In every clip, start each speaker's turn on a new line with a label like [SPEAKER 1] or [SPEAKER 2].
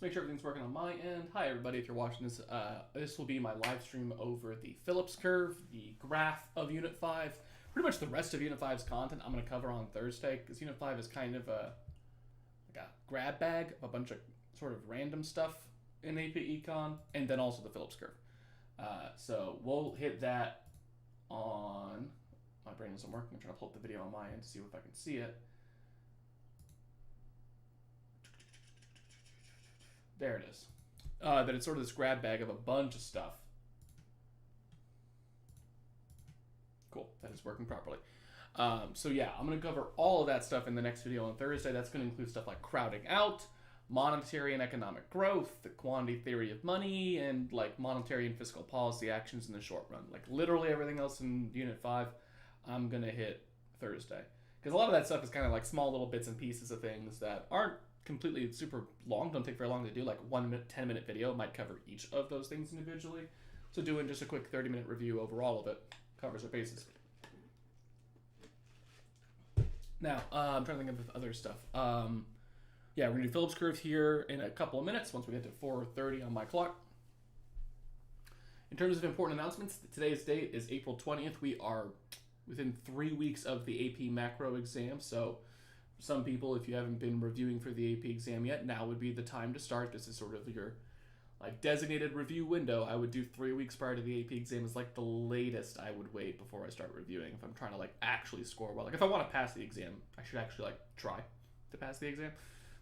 [SPEAKER 1] make sure everything's working on my end. Hi everybody, if you're watching this, this will be my live stream over the Phillips Curve, the graph of Unit 5. Pretty much the rest of Unit 5's content I'm going to cover on Thursday, because Unit 5 is kind of like a grab bag of a bunch of sort of random stuff in AP Econ, and then also the Phillips Curve. So we'll hit that on... My brain doesn't work. I'm trying to pull up the video on my end to see if I can see it. There it is. That it's sort of this grab bag of a bunch of stuff. Cool, that is working properly. So yeah, I'm going to cover all of that stuff in the next video on Thursday. That's going to include stuff like crowding out, monetary and economic growth, the quantity theory of money, and like monetary and fiscal policy actions in the short run. Like literally everything else in Unit 5, I'm going to hit Thursday. Because a lot of that stuff is kind of like small little bits and pieces of things that aren't completely super long, don't take very long to do. Like 1 minute, 10-minute video might cover each of those things individually. So doing just a quick 30-minute review over all of it covers our bases. Now, I'm trying to think of other stuff. Yeah, we're going to do Phillips Curve here in a couple of minutes once we get to 4:30 on my clock. In terms of important announcements, today's date is April 20th. We are within 3 weeks of the AP macro exam. So for some people, if you haven't been reviewing for the AP exam yet, now would be the time to start. This is sort of your like designated review window. I would do 3 weeks prior to the AP exam is like the latest I would wait before I start reviewing if I'm trying to like actually score well. Like if I want to pass the exam, I should actually like try to pass the exam.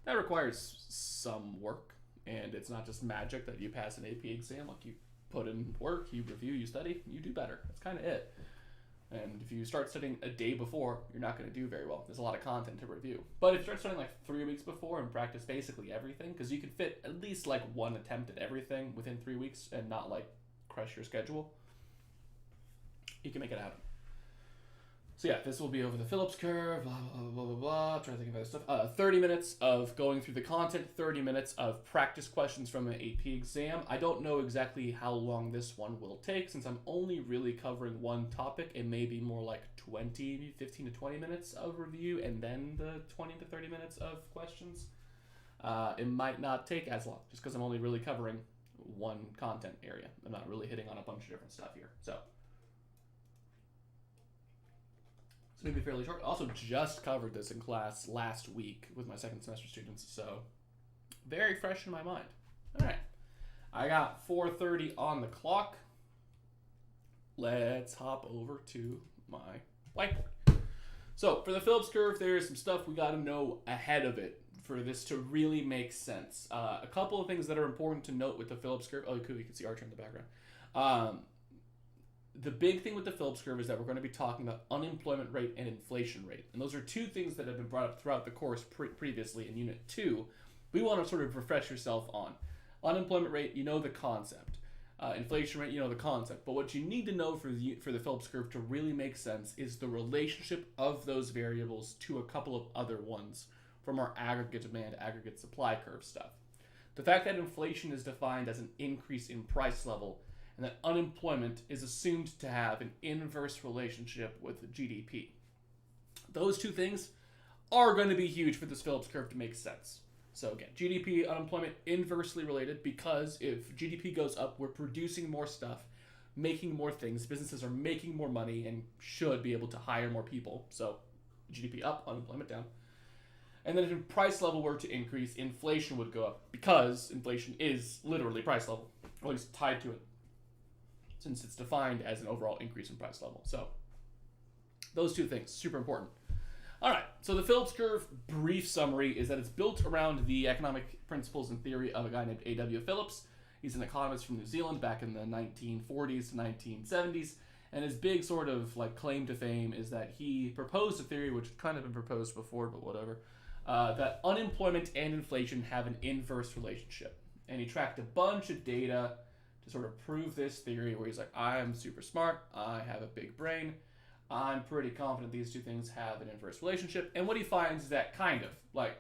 [SPEAKER 1] That requires some work, and it's not just magic that you pass an AP exam. Like you put in work, you review, you study, you do better. That's kind of it. And if you start studying a day before, you're not going to do very well. There's a lot of content to review. But if you start studying like 3 weeks before and practice basically everything, because you can fit at least like one attempt at everything within 3 weeks and not like crush your schedule, you can make it happen. So yeah, this will be over the Phillips Curve, blah, blah, blah, blah, blah. I'm trying to think of other stuff. 30 minutes of going through the content, 30 minutes of practice questions from an AP exam. I don't know exactly how long this one will take since I'm only really covering one topic. It may be more like 15 to 20 minutes of review and then the 20 to 30 minutes of questions. It might not take as long just because I'm only really covering one content area. I'm not really hitting on a bunch of different stuff here. So maybe fairly short. Also just covered this in class last week with my second semester students, so very fresh in my mind. All right, I got 4:30 on the clock. Let's hop over to my whiteboard. So for the Phillips Curve, there's some stuff we got to know ahead of it for this to really make sense. A couple of things that are important to note with the Phillips Curve. Oh, cool, you can see Archer in the background. The big thing with the Phillips Curve is that we're going to be talking about unemployment rate and inflation rate. And those are two things that have been brought up throughout the course previously in Unit 2. We want to sort of refresh yourself on. Unemployment rate, you know the concept. Inflation rate, you know the concept. But what you need to know for the Phillips Curve to really make sense is the relationship of those variables to a couple of other ones from our aggregate demand, aggregate supply curve stuff. The fact that inflation is defined as an increase in price level and that unemployment is assumed to have an inverse relationship with GDP. Those two things are going to be huge for this Phillips Curve to make sense. So again, GDP, unemployment, inversely related because if GDP goes up, we're producing more stuff, making more things, businesses are making more money and should be able to hire more people. So GDP up, unemployment down. And then if price level were to increase, inflation would go up because inflation is literally price level, or at least tied to it, since it's defined as an overall increase in price level. So those two things, super important. All right, so the Phillips Curve brief summary is that it's built around the economic principles and theory of a guy named A.W. Phillips. He's an economist from New Zealand back in the 1940s to 1970s. And his big sort of like claim to fame is that he proposed a theory, which had kind of been proposed before, but whatever, that unemployment and inflation have an inverse relationship. And he tracked a bunch of data to sort of prove this theory where he's like, I'm super smart, I have a big brain, I'm pretty confident these two things have an inverse relationship. And what he finds is that kind of, like,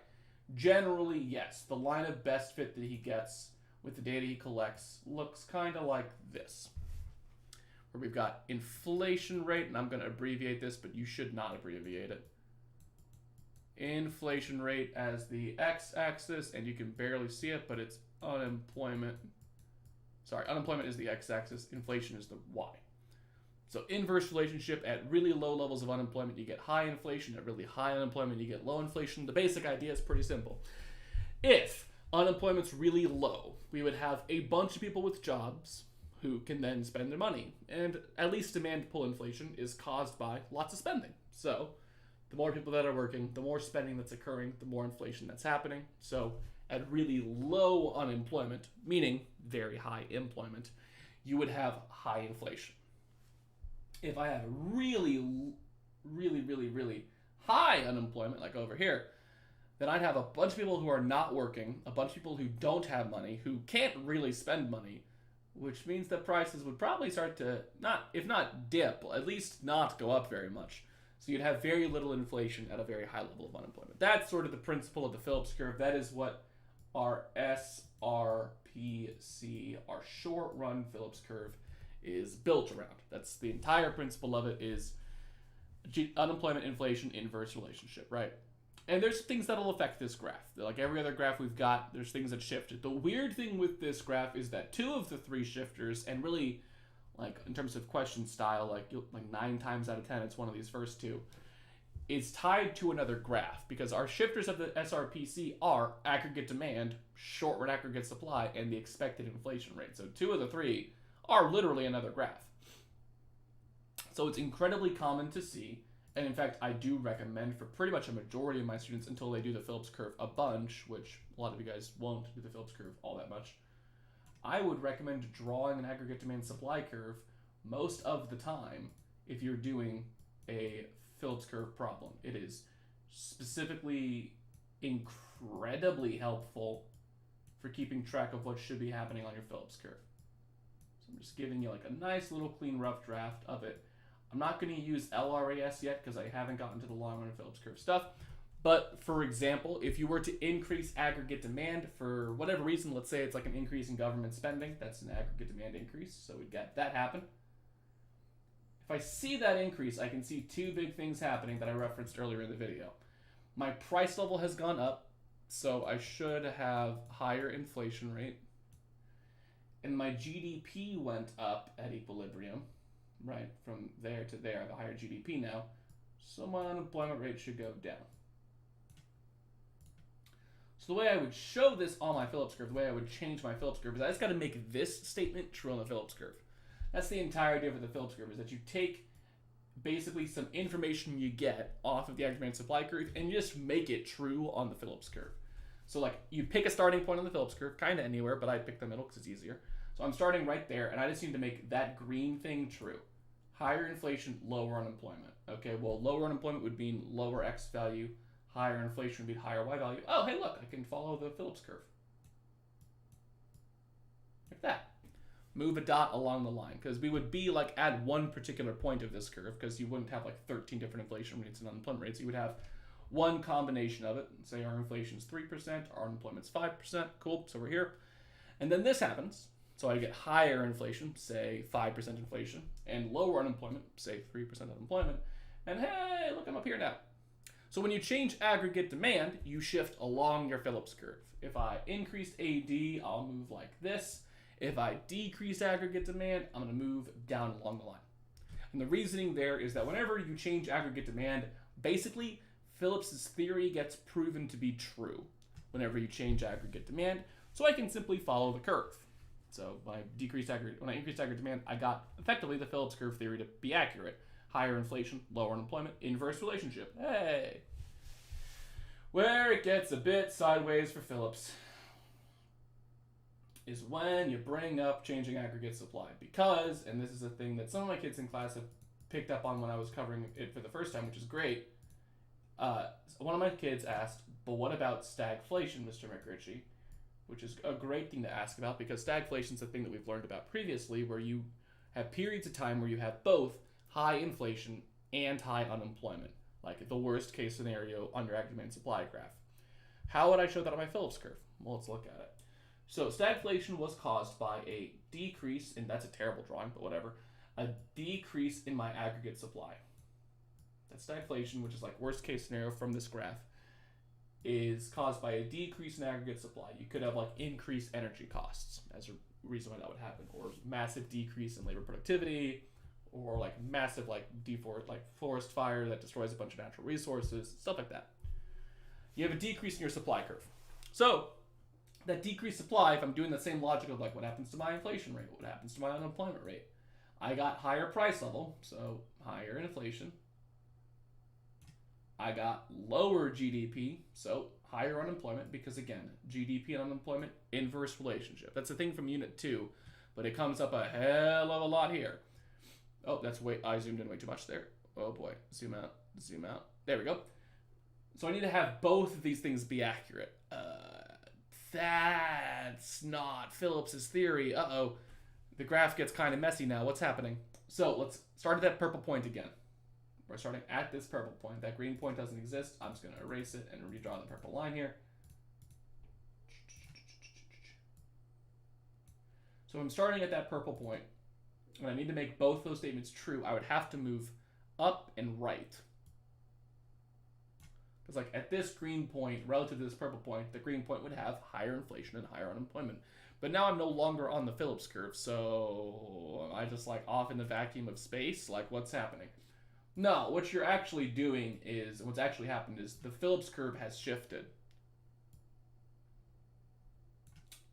[SPEAKER 1] generally, yes, the line of best fit that he gets with the data he collects looks kind of like this. Where we've got inflation rate, and I'm going to abbreviate this, but you should not abbreviate it. Inflation rate as the x-axis, and you can barely see it, but it's unemployment is the x-axis, inflation is the y. So inverse relationship, at really low levels of unemployment, you get high inflation. At really high unemployment, you get low inflation. The basic idea is pretty simple. If unemployment's really low, we would have a bunch of people with jobs who can then spend their money. And at least demand pull inflation is caused by lots of spending. So the more people that are working, the more spending that's occurring, the more inflation that's happening. So at really low unemployment, meaning very high employment, you would have high inflation. If I have really high unemployment, like over here, then I'd have a bunch of people who are not working, a bunch of people who don't have money, who can't really spend money, which means that prices would probably start to, if not dip, at least not go up very much. So you'd have very little inflation at a very high level of unemployment. That's sort of the principle of the Phillips curve. That is what our SRPC, our short-run Phillips curve, is built around. That's the entire principle of it, is unemployment, inflation, inverse relationship, right? And there's things that'll affect this graph. Like every other graph we've got, there's things that shift. The weird thing with this graph is that 2 of the 3 shifters, and really, like in terms of question style, like 9 times out of 10, it's one of these first 2, is tied to another graph, because our shifters of the SRPC are aggregate demand, short-run aggregate supply, and the expected inflation rate. So 2 of the 3 are literally another graph. So it's incredibly common to see, and in fact I do recommend for pretty much a majority of my students, until they do the Phillips curve a bunch, which a lot of you guys won't do the Phillips curve all that much, I would recommend drawing an aggregate demand supply curve most of the time if you're doing a Phillips curve problem. It is specifically incredibly helpful for keeping track of what should be happening on your Phillips curve. So I'm just giving you like a nice little clean rough draft of it. I'm not going to use LRAS yet because I haven't gotten to the long run Phillips curve stuff. But for example, if you were to increase aggregate demand for whatever reason, let's say it's like an increase in government spending, that's an aggregate demand increase, so we'd get that happen. If I see that increase, I can see 2 big things happening that I referenced earlier in the video. My price level has gone up, so I should have higher inflation rate. And my GDP went up at equilibrium, right? From there to there, I have a higher GDP now, so my unemployment rate should go down. So the way I would show this on my Phillips curve, the way I would change my Phillips curve, is I just got to make this statement true on the Phillips curve. That's the entire idea of the Phillips curve, is that you take basically some information you get off of the aggregate demand supply curve and you just make it true on the Phillips curve. So like you pick a starting point on the Phillips curve, kind of anywhere, but I pick the middle because it's easier. So I'm starting right there, and I just need to make that green thing true. Higher inflation, lower unemployment. Okay, well, lower unemployment would mean lower X value. Higher inflation would be higher Y value. Oh, hey, look, I can follow the Phillips curve. Like that. Move a dot along the line, because we would be like at one particular point of this curve, because you wouldn't have like 13 different inflation rates and unemployment rates. You would have one combination of it. Say our inflation is 3%, our unemployment's 5%. Cool, so we're here. And then this happens. So I get higher inflation, say 5% inflation, and lower unemployment, say 3% unemployment. And hey, look, I'm up here now. So when you change aggregate demand, you shift along your Phillips curve. If I increase AD, I'll move like this. If I decrease aggregate demand, I'm going to move down along the line. And the reasoning there is that whenever you change aggregate demand, basically Phillips's theory gets proven to be true whenever you change aggregate demand. So I can simply follow the curve. So when I increased aggregate demand, I got effectively the Phillips curve theory to be accurate. Higher inflation, lower unemployment, inverse relationship. Hey! Where it gets a bit sideways for Phillips is when you bring up changing aggregate supply. Because, and this is a thing that some of my kids in class have picked up on when I was covering it for the first time, which is great. One of my kids asked, but what about stagflation, Mr. McRitchie? Which is a great thing to ask about, because stagflation is a thing that we've learned about previously, where you have periods of time where you have both high inflation and high unemployment, like the worst case scenario on your aggregate demand supply graph. How would I show that on my Phillips curve? Well, let's look at it. So stagflation was caused by a decrease, and that's a terrible drawing, but whatever, a decrease in my aggregate supply. That's stagflation, which is like worst case scenario from this graph. is caused by a decrease in aggregate supply. You could have like increased energy costs as a reason why that would happen, or massive decrease in labor productivity, or like massive like forest fire that destroys a bunch of natural resources, stuff like that. You have a decrease in your supply curve. So that decreased supply, if I'm doing the same logic of like what happens to my inflation rate, what happens to my unemployment rate, I got higher price level, so higher inflation. I got lower GDP, so higher unemployment, because again, GDP and unemployment, inverse relationship. That's a thing from Unit 2, but it comes up a hell of a lot here. Oh, I zoomed in way too much there. Oh boy, zoom out. There we go. So I need to have both of these things be accurate. That's not Phillips's theory. Uh-oh. The graph gets kind of messy now. What's happening? So let's start at that purple point again. We're starting at this purple point. That green point doesn't exist. I'm just going to erase it and redraw the purple line here. So I'm starting at that purple point, and I need to make both those statements true. I would have to move up and right. Because like at this green point, relative to this purple point, the green point would have higher inflation and higher unemployment. But now I'm no longer on the Phillips curve, so I just like off in the vacuum of space, like what's happening? No, what you're actually doing is, what's actually happened is the Phillips curve has shifted.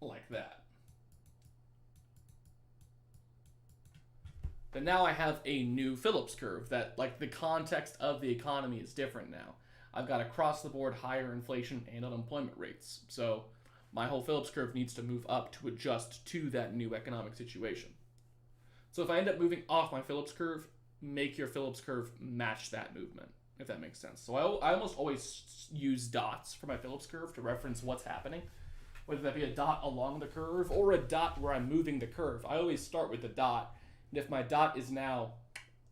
[SPEAKER 1] Like that. But now I have a new Phillips curve that, like, the context of the economy is different now. I've got across the board higher inflation and unemployment rates. So my whole Phillips curve needs to move up to adjust to that new economic situation. So if I end up moving off my Phillips curve, make your Phillips curve match that movement, if that makes sense. So I almost always use dots for my Phillips curve to reference what's happening, whether that be a dot along the curve or a dot where I'm moving the curve. I always start with the dot, and if my dot is now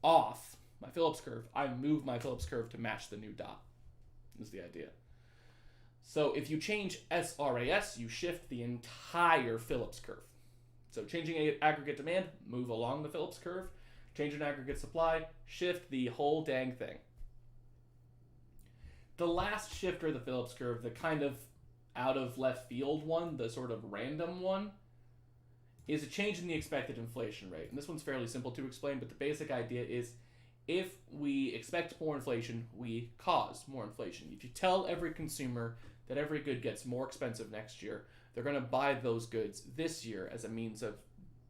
[SPEAKER 1] off my Phillips curve, I move my Phillips curve to match the new dot, is the idea. So if you change SRAS, you shift the entire Phillips curve. So changing aggregate demand, move along the Phillips curve. Changing aggregate supply, shift the whole dang thing. The last shifter of the Phillips curve, the kind of out of left field one, the sort of random one, is a change in the expected inflation rate. And this one's fairly simple to explain, but the basic idea is if we expect more inflation, we cause more inflation. If you tell every consumer that every good gets more expensive next year, they're going to buy those goods this year as a means of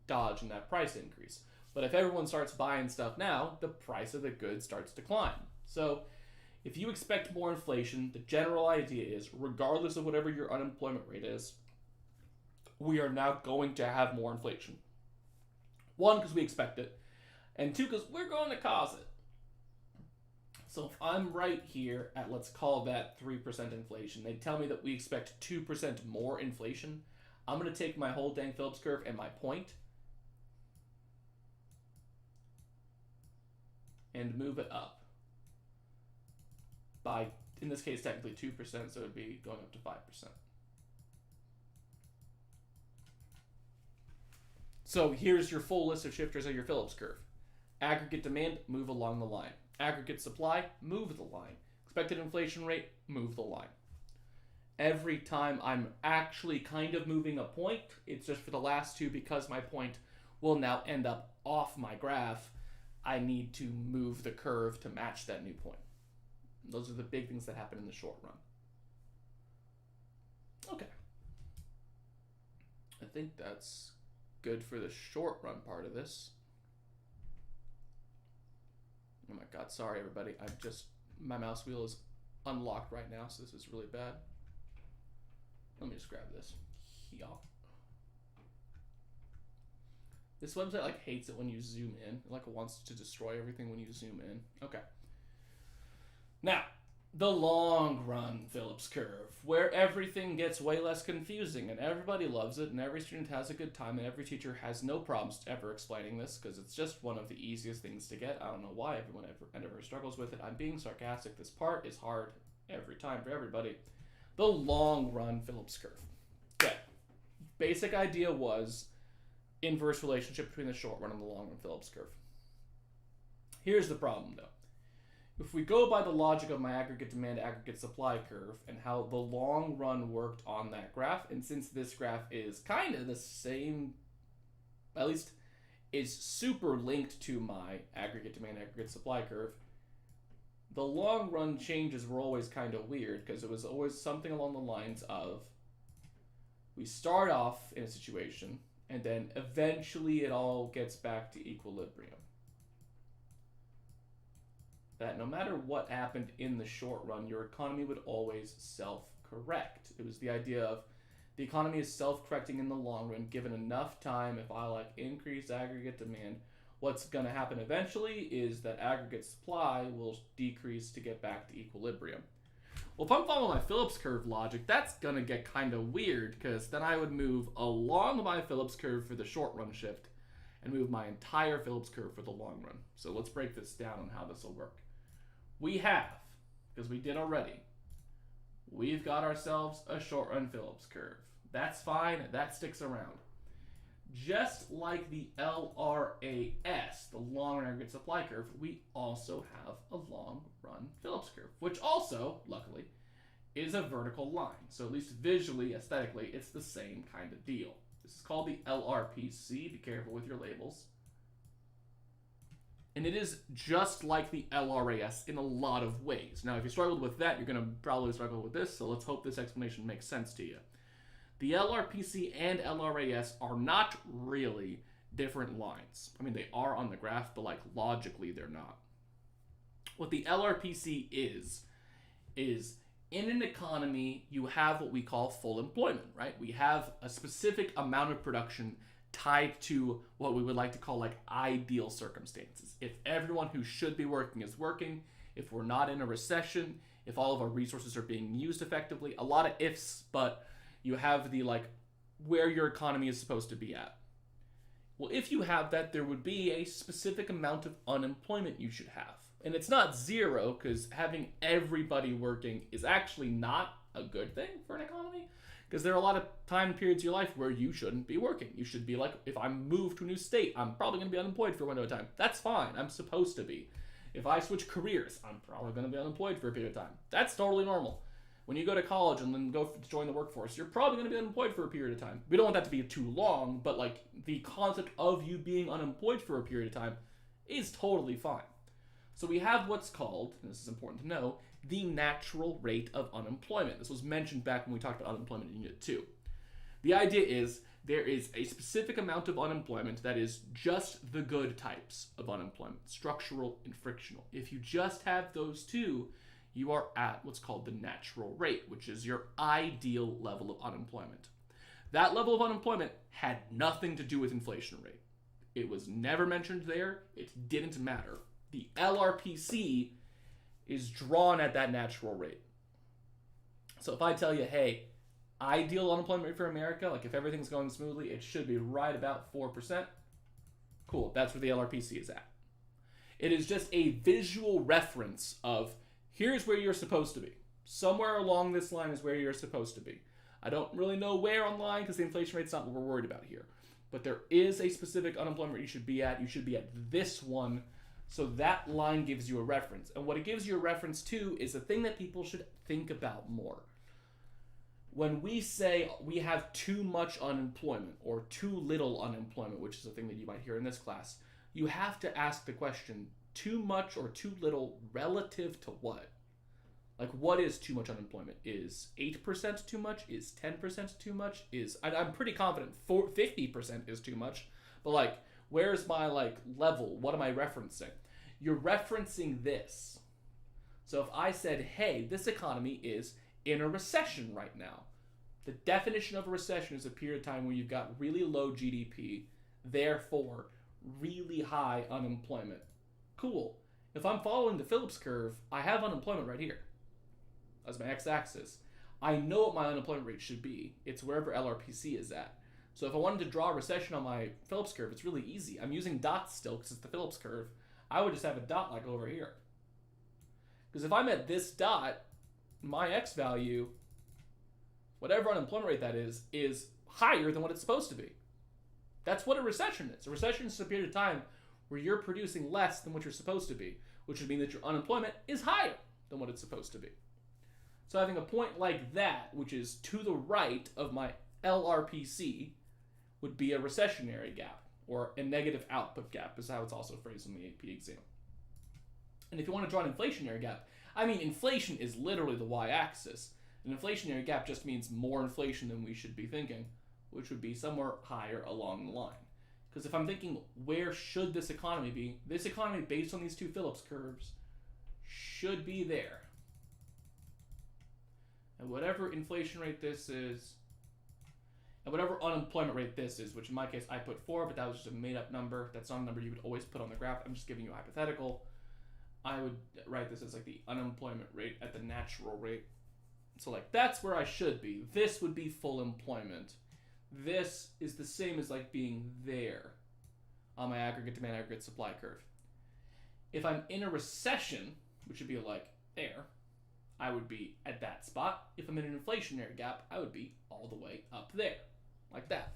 [SPEAKER 1] dodging that price increase. But if everyone starts buying stuff now, the price of the goods starts to climb. So if you expect more inflation, the general idea is, regardless of whatever your unemployment rate is, we are now going to have more inflation. One, because we expect it, and two, because we're going to cause it. So if I'm right here at, let's call that 3% inflation, they tell me that we expect 2% more inflation, I'm going to take my whole dang Phillips curve and my point and move it up by, in this case, technically 2%, so it would be going up to 5%. So here's your full list of shifters of your Phillips curve. Aggregate demand, move along the line. Aggregate supply, move the line. Expected inflation rate, move the line. Every time I'm actually kind of moving a point, it's just for the last two, because my point will now end up off my graph, I need to move the curve to match that new point. Those are the big things that happen in the short run. Okay. I think that's good for the short run part of this. Oh my god, sorry everybody. My mouse wheel is unlocked right now, so this is really bad. Let me just grab this. Yeah. This website like hates it when you zoom in. It like wants to destroy everything when you zoom in. Okay. Now, the long run Phillips curve, where everything gets way less confusing and everybody loves it and every student has a good time and every teacher has no problems ever explaining this because it's just one of the easiest things to get. I don't know why everyone ever struggles with it. I'm being sarcastic. This part is hard every time for everybody. The long run Phillips curve. Okay. Basic idea was inverse relationship between the short run and the long run Phillips curve. Here's the problem though. If we go by the logic of my aggregate demand, aggregate supply curve, and how the long run worked on that graph, and since this graph is kind of the same, at least is super linked to my aggregate demand, aggregate supply curve, the long run changes were always kind of weird because it was always something along the lines of we start off in a situation and then eventually it all gets back to equilibrium. That no matter what happened in the short run, your economy would always self-correct. It was the idea of the economy is self-correcting in the long run, given enough time. If I like increase aggregate demand, what's going to happen eventually is that aggregate supply will decrease to get back to equilibrium. Well, if I'm following my Phillips curve logic, that's going to get kind of weird because then I would move along my Phillips curve for the short run shift and move my entire Phillips curve for the long run. So let's break this down on how this will work. We have, because we did already, we've got ourselves a short run Phillips curve. That's fine, that sticks around. Just like the LRAS, the long run aggregate supply curve, we also have a long run Phillips curve, which also, luckily, is a vertical line. So at least visually, aesthetically, it's the same kind of deal. This is called the LRPC. Be careful with your labels. And it is just like the LRAS in a lot of ways. Now, if you struggled with that, you're going to probably struggle with this, so let's hope this explanation makes sense to you. The LRPC and LRAS are not really different lines. I mean, they are on the graph, but like logically, they're not. What the LRPC is in an economy, you have what we call full employment, right? We have a specific amount of production tied to what we would like to call like ideal circumstances. If everyone who should be working is working, if we're not in a recession, if all of our resources are being used effectively, a lot of ifs, but you have the like where your economy is supposed to be at. Well, if you have that, there would be a specific amount of unemployment you should have. And it's not zero, because having everybody working is actually not a good thing for an economy, because there are a lot of time periods in your life where you shouldn't be working. You should be like, if I move to a new state, I'm probably going to be unemployed for a window of time. That's fine. I'm supposed to be. If I switch careers, I'm probably going to be unemployed for a period of time. That's totally normal. When you go to college and then go join the workforce, you're probably going to be unemployed for a period of time. We don't want that to be too long, but like the concept of you being unemployed for a period of time is totally fine. So we have what's called, and this is important to know, the natural rate of unemployment. This was mentioned back when we talked about unemployment in Unit 2. The idea is there is a specific amount of unemployment that is just the good types of unemployment, structural and frictional. If you just have those two, you are at what's called the natural rate, which is your ideal level of unemployment. That level of unemployment had nothing to do with inflation rate. It was never mentioned there. It didn't matter. The LRPC is drawn at that natural rate. So if I tell you, hey, ideal unemployment rate for America, like if everything's going smoothly, it should be right about 4%. Cool, that's where the LRPC is at. It is just a visual reference of here's where you're supposed to be. Somewhere along this line is where you're supposed to be. I don't really know where on the line because the inflation rate's not what we're worried about here. But there is a specific unemployment rate you should be at. You should be at this one. So that line gives you a reference. And what it gives you a reference to is the thing that people should think about more. When we say we have too much unemployment or too little unemployment, which is a thing that you might hear in this class, you have to ask the question, too much or too little relative to what? Like, what is too much unemployment? Is 8% too much? Is 10% too much? I'm pretty confident 50% is too much. But, like, where's my, like, level? What am I referencing? You're referencing this. So if I said, hey, this economy is in a recession right now. The definition of a recession is a period of time where you've got really low GDP, therefore really high unemployment. Cool. If I'm following the Phillips curve, I have unemployment right here as my x-axis. I know what my unemployment rate should be. It's wherever LRPC is at. So if I wanted to draw a recession on my Phillips curve, it's really easy. I'm using dots still because it's the Phillips curve. I would just have a dot like over here. Because if I'm at this dot, my x value, whatever unemployment rate that is higher than what it's supposed to be. That's what a recession is. A recession is a period of time where you're producing less than what you're supposed to be. which would mean that your unemployment is higher than what it's supposed to be. So having a point like that, which is to the right of my LRPC, would be a recessionary gap, or a negative output gap is how it's also phrased in the AP exam. And if you want to draw an inflationary gap, I mean, inflation is literally the y-axis. An inflationary gap just means more inflation than we should be thinking, which would be somewhere higher along the line. Because if I'm thinking, where should this economy be? This economy, based on these two Phillips curves, should be there. And whatever inflation rate this is, and whatever unemployment rate this is, which in my case I put 4, but that was just a made-up number. That's not a number you would always put on the graph. I'm just giving you a hypothetical. I would write this as like the unemployment rate at the natural rate. So like that's where I should be. This would be full employment. This is the same as like being there on my aggregate demand, aggregate supply curve. If I'm in a recession, which would be like there, I would be at that spot. If I'm in an inflationary gap, I would be all the way up there, like that.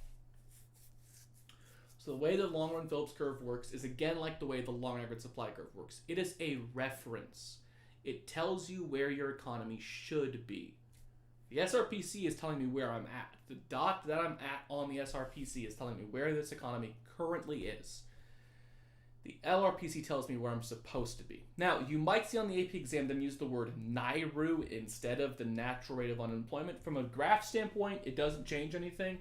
[SPEAKER 1] So the way the long-run Phillips curve works is again like the way the long aggregate supply curve works. It is a reference. It tells you where your economy should be. The SRPC is telling me where I'm at. The dot that I'm at on the SRPC is telling me where this economy currently is. The LRPC tells me where I'm supposed to be. Now, you might see on the AP exam them use the word NAIRU instead of the natural rate of unemployment. From a graph standpoint, it doesn't change anything.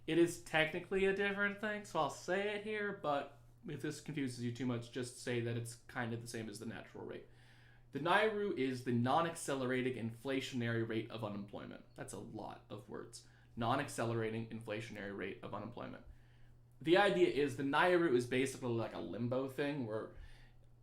[SPEAKER 1] It is technically a different thing, so I'll say it here, but if this confuses you too much, just say that it's kind of the same as the natural rate. The NAIRU is the non-accelerating inflationary rate of unemployment. That's a lot of words. Non-accelerating inflationary rate of unemployment. The idea is the NAIRU is basically like a limbo thing where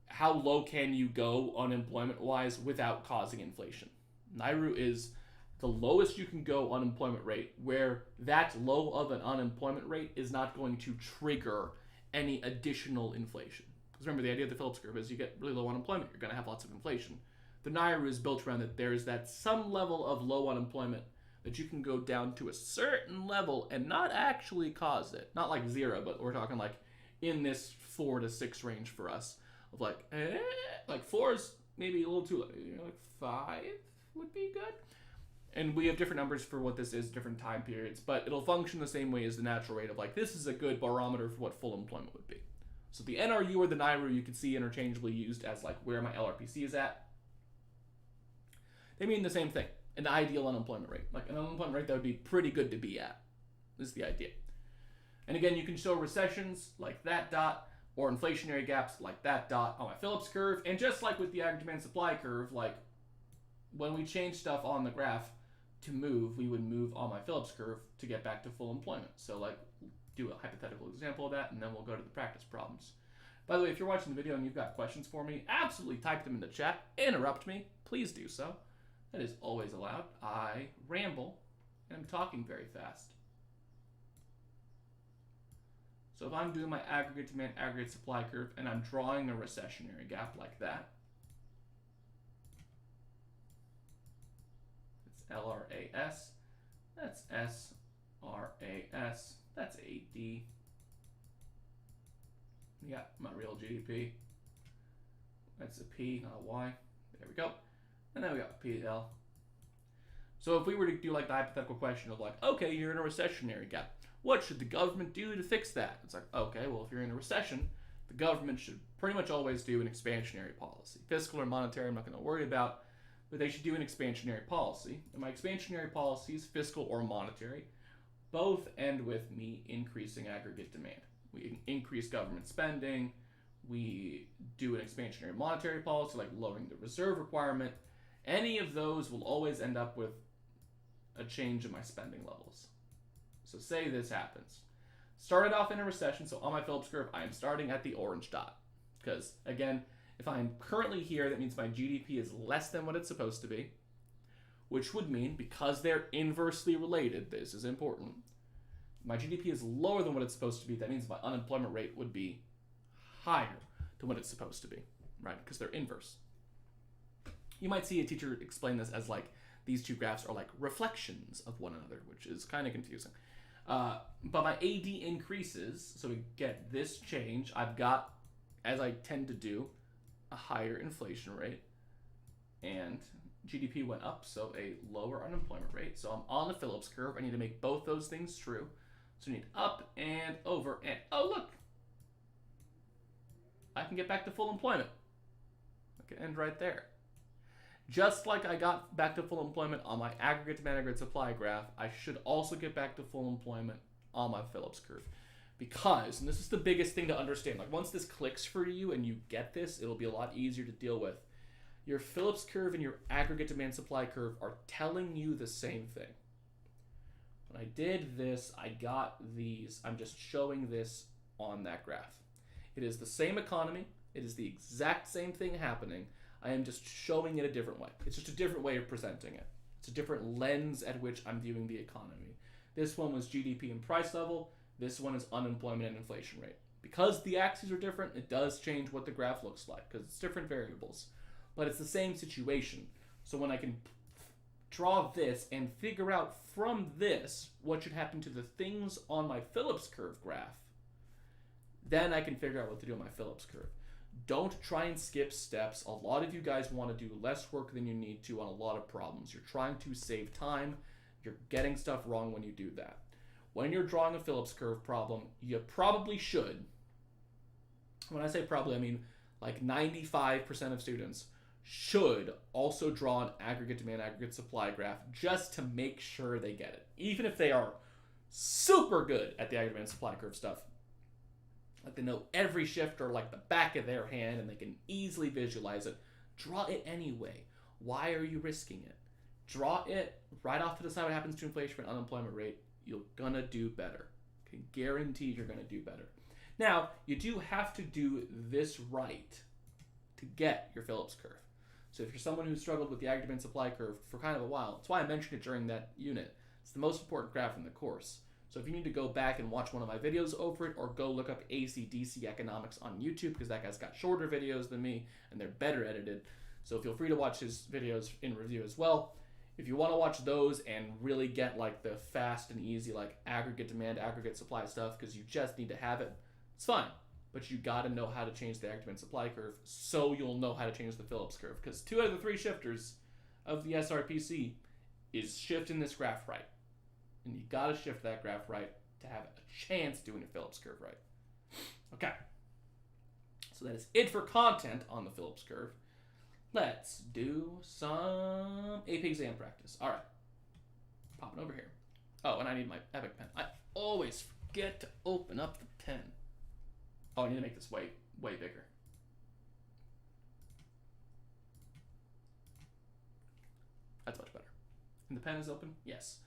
[SPEAKER 1] how low can you go unemployment-wise without causing inflation? NAIRU is the lowest you can go unemployment rate where that low of an unemployment rate is not going to trigger any additional inflation. Because remember, the idea of the Phillips curve is you get really low unemployment, you're going to have lots of inflation. The NAIRU is built around that there's that some level of low unemployment that you can go down to a certain level and not actually cause it. Not like 0, but we're talking like in this 4 to 6 range for us. Of like 4 is maybe a little too low. Like 5 would be good. And we have different numbers for what this is, different time periods, but it'll function the same way as the natural rate of like, this is a good barometer for what full employment would be. So the NRU or the NAIRU you can see interchangeably used as like where my LRPC is at. They mean the same thing. An ideal unemployment rate. Like an unemployment rate that would be pretty good to be at, is the idea. And again, you can show recessions like that dot, or inflationary gaps like that dot on my Phillips curve. And just like with the aggregate demand supply curve, like when we change stuff on the graph to move, we would move on my Phillips curve to get back to full employment. So like do a hypothetical example of that, and then we'll go to the practice problems. By the way, if you're watching the video and you've got questions for me, absolutely type them in the chat. Interrupt me. Please do so. That is always allowed. I ramble, and I'm talking very fast. So if I'm doing my aggregate demand, aggregate supply curve, and I'm drawing a recessionary gap like that, it's LRAS, that's SRAS, that's AD. You got my real GDP. That's a P, not a Y. There we go. And then we got PL. So if we were to do like the hypothetical question of like, okay, you're in a recessionary gap. What should the government do to fix that? It's like, okay, well, if you're in a recession, the government should pretty much always do an expansionary policy. Fiscal or monetary, I'm not going to worry about, but they should do an expansionary policy. And my expansionary policies, fiscal or monetary, both end with me increasing aggregate demand. We increase government spending. We do an expansionary monetary policy, like lowering the reserve requirement. Any of those will always end up with a change in my spending levels. So say this happens. Started off in a recession, so on my Phillips curve, I am starting at the orange dot. Because, again, if I'm currently here, that means my GDP is less than what it's supposed to be, which would mean, because they're inversely related, this is important, my GDP is lower than what it's supposed to be. That means my unemployment rate would be higher than what it's supposed to be, right? Because they're inverse. You might see a teacher explain this as like these two graphs are like reflections of one another, which is kind of confusing. But my AD increases, so we get this change. I've got, as I tend to do, a higher inflation rate, and GDP went up, so a lower unemployment rate. So I'm on the Phillips curve. I need to make both those things true. So I need up and over, and oh look, I can get back to full employment. I can end right there. Just like I got back to full employment on my aggregate demand, aggregate supply graph, I should also get back to full employment on my Phillips curve. Because, and this is the biggest thing to understand, like once this clicks for you and you get this, it'll be a lot easier to deal with. Your Phillips curve and your aggregate demand supply curve are telling you the same thing. When I did this, I got these. I'm just showing this on that graph. It is the same economy. It is the exact same thing happening. I am just showing it a different way. It's just a different way of presenting it. It's a different lens at which I'm viewing the economy. This one was GDP and price level. This one is unemployment and inflation rate. Because the axes are different, it does change what the graph looks like because it's different variables. But it's the same situation. So when I can draw this and figure out from this what should happen to the things on my Phillips curve graph, then I can figure out what to do on my Phillips curve. Don't try and skip steps. A lot of you guys want to do less work than you need to on a lot of problems. You're trying to save time. You're getting stuff wrong when you do that. When you're drawing a Phillips curve problem, you probably should. When I say probably, I mean like 95% of students should also draw an aggregate demand, aggregate supply graph just to make sure they get it. Even if they are super good at the aggregate demand supply curve stuff. Like they know every shifter like the back of their hand and they can easily visualize it. Draw it anyway. Why are you risking it? Draw it right off to decide what happens to inflation and unemployment rate. You're gonna do better. I can guarantee you're gonna do better. Now, you do have to do this right to get your Phillips curve. So if you're someone who struggled with the aggregate demand supply curve for kind of a while, that's why I mentioned it during that unit. It's the most important graph in the course. So if you need to go back and watch one of my videos over it, or go look up AC/DC economics on YouTube, because that guy's got shorter videos than me, and they're better edited. So feel free to watch his videos in review as well. If you want to watch those and really get like the fast and easy like aggregate demand, aggregate supply stuff, because you just need to have it, it's fine. But you got to know how to change the aggregate demand supply curve so you'll know how to change the Phillips curve. Because 2 out of the 3 shifters of the SRPC is shifting this graph right. And you got to shift that graph right to have a chance doing a Phillips curve right. Okay. So that is it for content on the Phillips curve. Let's do some AP exam practice. All right. Popping over here. Oh, and I need my Epic pen. I always forget to open up the pen. Oh, I need to make this way bigger. That's much better. And the pen is open? Yes.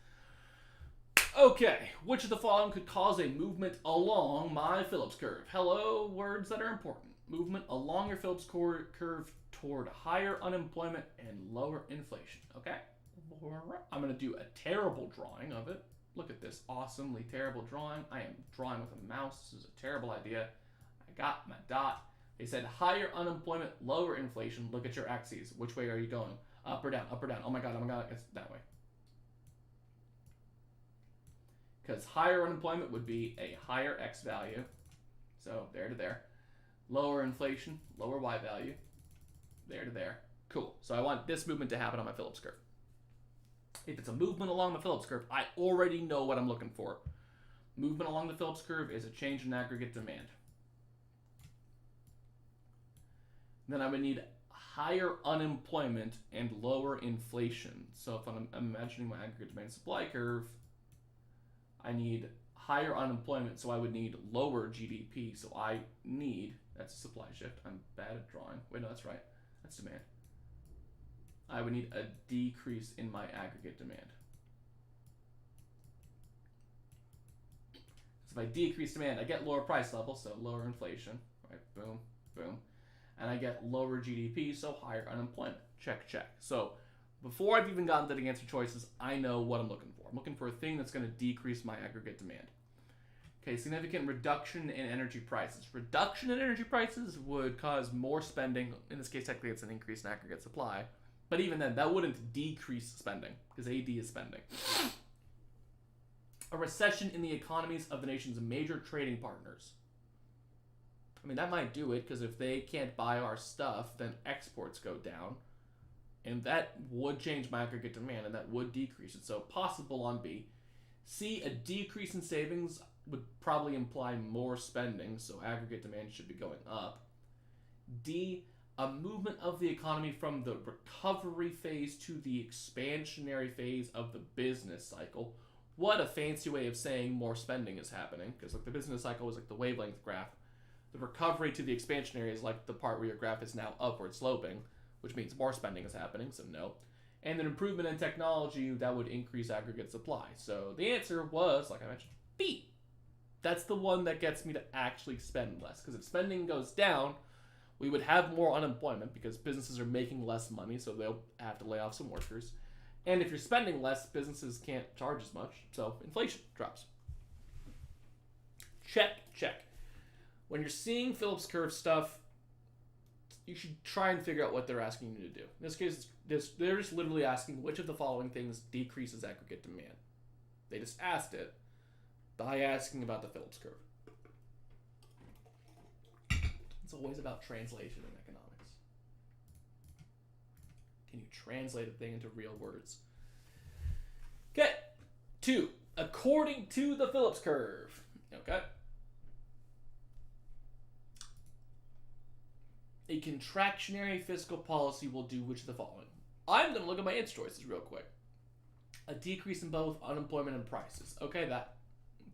[SPEAKER 1] Okay, which of the following could cause a movement along my Phillips curve? Hello, words that are important. Movement along your Phillips curve toward higher unemployment and lower inflation. Okay? I'm going to do a terrible drawing of it. Look at this awesomely terrible drawing. I am drawing with a mouse. This is a terrible idea. I got my dot. They said higher unemployment, lower inflation. Look at your axes. Which way are you going? Up or down? Up or down? Oh my god, it's that way. Because higher unemployment would be a higher X value. So there to there. Lower inflation, lower Y value. There to there. Cool. So I want this movement to happen on my Phillips curve. If it's a movement along the Phillips curve, I already know what I'm looking for. Movement along the Phillips curve is a change in aggregate demand. Then I would need higher unemployment and lower inflation. So if I'm imagining my aggregate demand supply curve, I need higher unemployment, so I would need lower GDP. So I need, that's a supply shift. I'm bad at drawing. Wait, no, that's right. That's demand. I would need a decrease in my aggregate demand. So if I decrease demand, I get lower price level, so lower inflation. Right? Boom, boom. And I get lower GDP, so higher unemployment. Check, check. So before I've even gotten to the answer choices, I know what I'm looking for. I'm looking for a thing that's going to decrease my aggregate demand. Okay, significant reduction in energy prices. Reduction in energy prices would cause more spending. In this case, technically, it's an increase in aggregate supply. But even then, that wouldn't decrease spending, because AD is spending. A recession in the economies of the nation's major trading partners. I mean, that might do it, because if they can't buy our stuff, then exports go down. And that would change my aggregate demand, and that would decrease it. So possible on B. C, a decrease in savings would probably imply more spending, so aggregate demand should be going up. D, a movement of the economy from the recovery phase to the expansionary phase of the business cycle. What a fancy way of saying more spending is happening, because like the business cycle is like the wavelength graph. The recovery to the expansionary is like the part where your graph is now upward sloping, which means more spending is happening, so no. And an improvement in technology that would increase aggregate supply. So the answer was, like I mentioned, B. That's the one that gets me to actually spend less, because if spending goes down, we would have more unemployment because businesses are making less money, so they'll have to lay off some workers. And if you're spending less, businesses can't charge as much, so inflation drops. Check, check. When you're seeing Phillips Curve stuff, you should try and figure out what they're asking you to do. In this case, they're just literally asking which of the following things decreases aggregate demand. They just asked it by asking about the Phillips Curve. It's always about translation in economics. Can you translate a thing into real words? Okay. 2. According to the Phillips Curve. Okay. A contractionary fiscal policy will do which of the following? I'm going to look at my answer choices real quick. A decrease in both unemployment and prices. Okay, that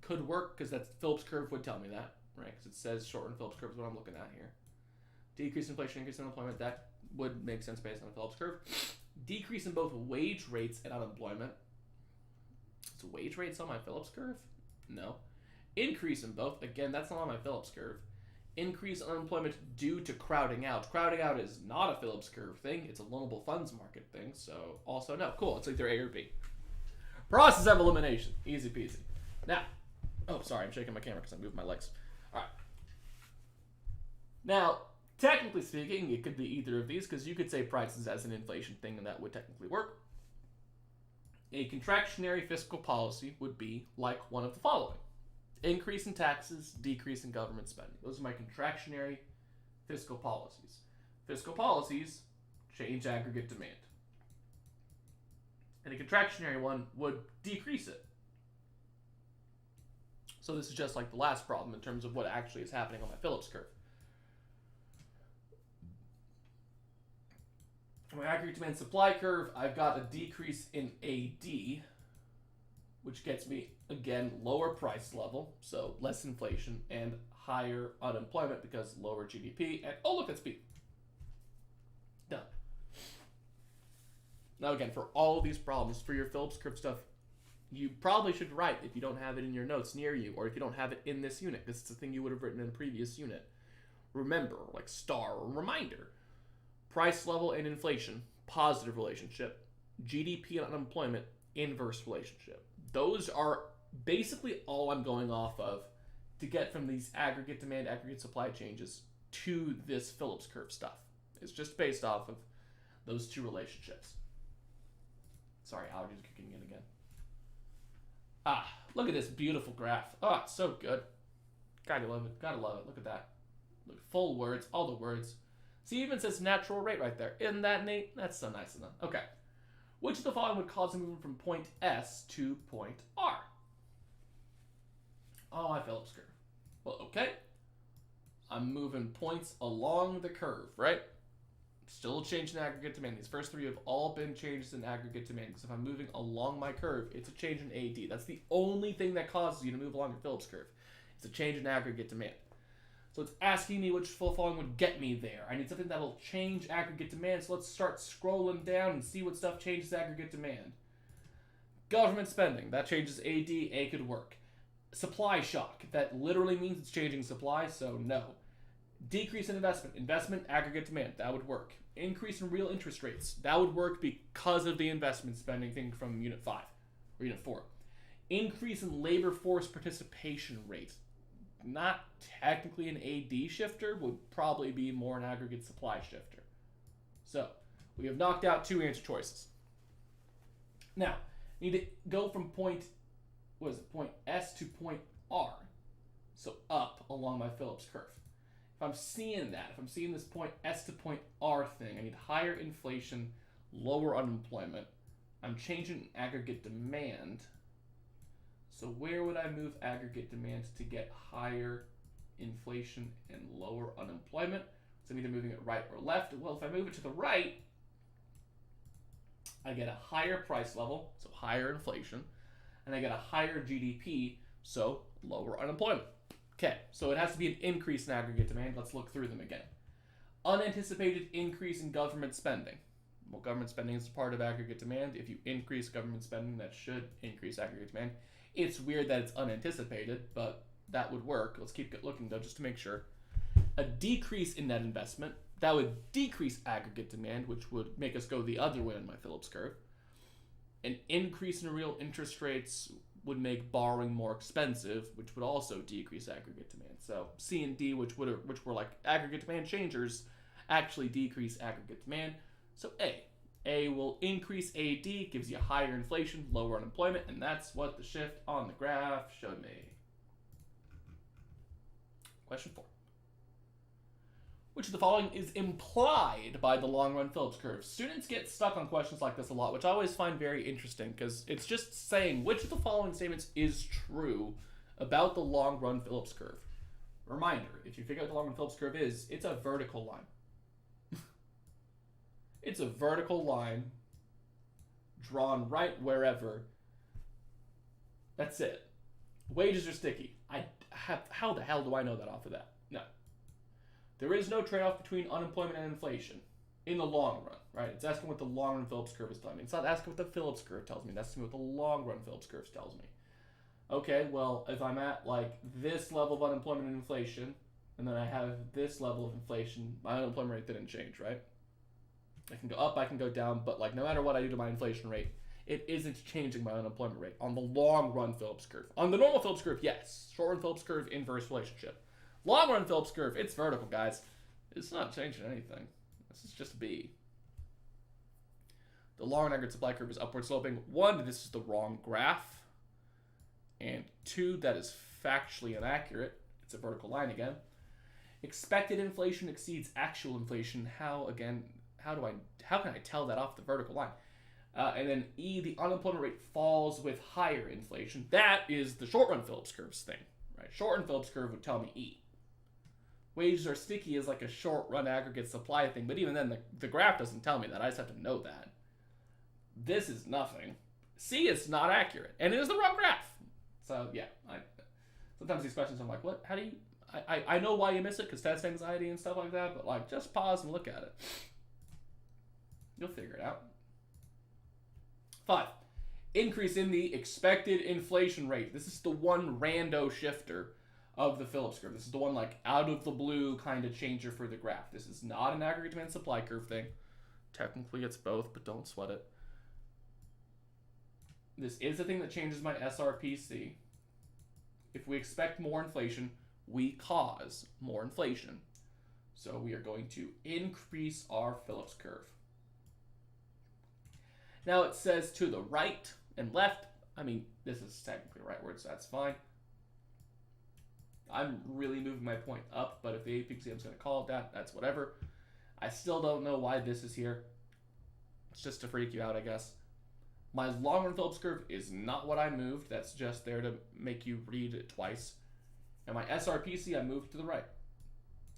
[SPEAKER 1] could work because that Phillips Curve would tell me that, right? Because it says shorten Phillips Curve is what I'm looking at here. Decrease in inflation, increase in unemployment, that would make sense based on the Phillips Curve. Decrease in both wage rates and unemployment. Is wage rates on my Phillips Curve? No. Increase in both. Again, that's not on my Phillips Curve. Increase unemployment due to crowding out. Crowding out is not a Phillips Curve thing. It's a loanable funds market thing. So also no. Cool. It's either A or B. Process of elimination. Easy peasy. Now, oh, sorry. I'm shaking my camera because I moved my legs. All right. Now, technically speaking, it could be either of these because you could say prices as an inflation thing and that would technically work. A contractionary fiscal policy would be like one of the following. Increase in taxes, decrease in government spending. Those are my contractionary fiscal policies. Fiscal policies change aggregate demand. And a contractionary one would decrease it. So this is just like the last problem in terms of what actually is happening on my Phillips curve. On my aggregate demand supply curve, I've got a decrease in AD, which gets me, again, lower price level, so less inflation, and higher unemployment because lower GDP, and oh look, it's B. Done. Now again, for all of these problems, for your Phillips curve stuff, you probably should write if you don't have it in your notes near you, or if you don't have it in this unit, because it's a thing you would have written in a previous unit. Remember, like star or reminder, price level and inflation, positive relationship, GDP and unemployment, inverse relationship. Those are basically all I'm going off of to get from these aggregate demand, aggregate supply changes to this Phillips curve stuff. It's just based off of those two relationships. Sorry, allergies are kicking in again. Ah, look at this beautiful graph. Oh, it's so good. Gotta love it. Gotta love it. Look at that. Look, full words, all the words. See, it even says natural rate right there. Isn't that neat? That's so nice of them. Okay. Which of the following would cause a movement from point S to point R? Oh, my Phillips curve. Well, okay. I'm moving points along the curve, right? Still a change in aggregate demand. These first three have all been changes in aggregate demand. Because if I'm moving along my curve, it's a change in AD. That's the only thing that causes you to move along your Phillips curve. It's a change in aggregate demand. So it's asking me which full following would get me there. I need something that will change aggregate demand. So let's start scrolling down and see what stuff changes aggregate demand. Government spending. That changes AD. A could work. Supply shock. That literally means it's changing supply, so no. Decrease in investment. Investment, aggregate demand. That would work. Increase in real interest rates. That would work because of the investment spending thing from Unit 5 or Unit 4. Increase in labor force participation rate. Not technically an AD shifter, would probably be more an aggregate supply shifter. So, we have knocked out two answer choices. Now, I need to go from point S to point R. So up along my Phillips curve. If I'm seeing that, if I'm seeing this point S to point R thing, I need higher inflation, lower unemployment. I'm changing aggregate demand. So where would I move aggregate demand to get higher inflation and lower unemployment? So I'm either moving it right or left. Well, if I move it to the right, I get a higher price level, so higher inflation, and I get a higher GDP, so lower unemployment. Okay, so it has to be an increase in aggregate demand. Let's look through them again. Unanticipated increase in government spending. Well, government spending is part of aggregate demand. If you increase government spending, that should increase aggregate demand. It's weird that it's unanticipated, but that would work. Let's keep looking, though, just to make sure. A decrease in net investment. That would decrease aggregate demand, which would make us go the other way on my Phillips curve. An increase in real interest rates would make borrowing more expensive, which would also decrease aggregate demand. So C and D, which were like aggregate demand changers, actually decrease aggregate demand. So A will increase AD, gives you higher inflation, lower unemployment, and that's what the shift on the graph showed me. Question 4. Which of the following is implied by the long-run Phillips curve? Students get stuck on questions like this a lot, which I always find very interesting because it's just saying which of the following statements is true about the long-run Phillips curve. Reminder, if you figure out what the long-run Phillips curve is, it's a vertical line. It's a vertical line drawn right wherever. That's it. Wages are sticky. How the hell do I know that off of that? No. There is no trade-off between unemployment and inflation in the long run, right? It's asking what the long-run Phillips curve is telling me. It's not asking what the Phillips curve tells me. That's asking what the long-run Phillips curve tells me. Okay, well, if I'm at, like, this level of unemployment and inflation, and then I have this level of inflation, my unemployment rate didn't change, right? I can go up, I can go down, but, like, no matter what I do to my inflation rate, it isn't changing my unemployment rate on the long-run Phillips curve. On the normal Phillips curve, yes. Short-run Phillips curve, inverse relationship. Long-run Phillips curve, it's vertical, guys. It's not changing anything. This is just B. The long-run aggregate supply curve is upward sloping. 1, this is the wrong graph. And 2, that is factually inaccurate. It's a vertical line again. Expected inflation exceeds actual inflation. How can I tell that off the vertical line? And then E, the unemployment rate falls with higher inflation. That is the short-run Phillips curves thing, right? Short-run Phillips curve would tell me E. Wages are sticky is like a short-run aggregate supply thing, but even then, the graph doesn't tell me that. I just have to know that. This is nothing. C is not accurate, and it is the wrong graph. So, yeah. Sometimes these questions, I'm like, what? How do you... I know why you miss it, because test anxiety and stuff like that, but, like, just pause and look at it. You'll figure it out. 5. Increase in the expected inflation rate. This is the one rando shifter of the Phillips curve. This is the one, like, out of the blue kind of changer for the graph. This is not an aggregate demand supply curve thing. Technically, it's both, but don't sweat it. This is the thing that changes my SRPC. If we expect more inflation, we cause more inflation. So we are going to increase our Phillips curve. Now it says to the right and left. I mean, this is technically rightward, so that's fine. I'm really moving my point up, but if the AP exam is going to call it that, that's whatever. I still don't know why this is here. It's just to freak you out, I guess. My long-run Phillips curve is not what I moved. That's just there to make you read it twice. And my SRPC, I moved to the right.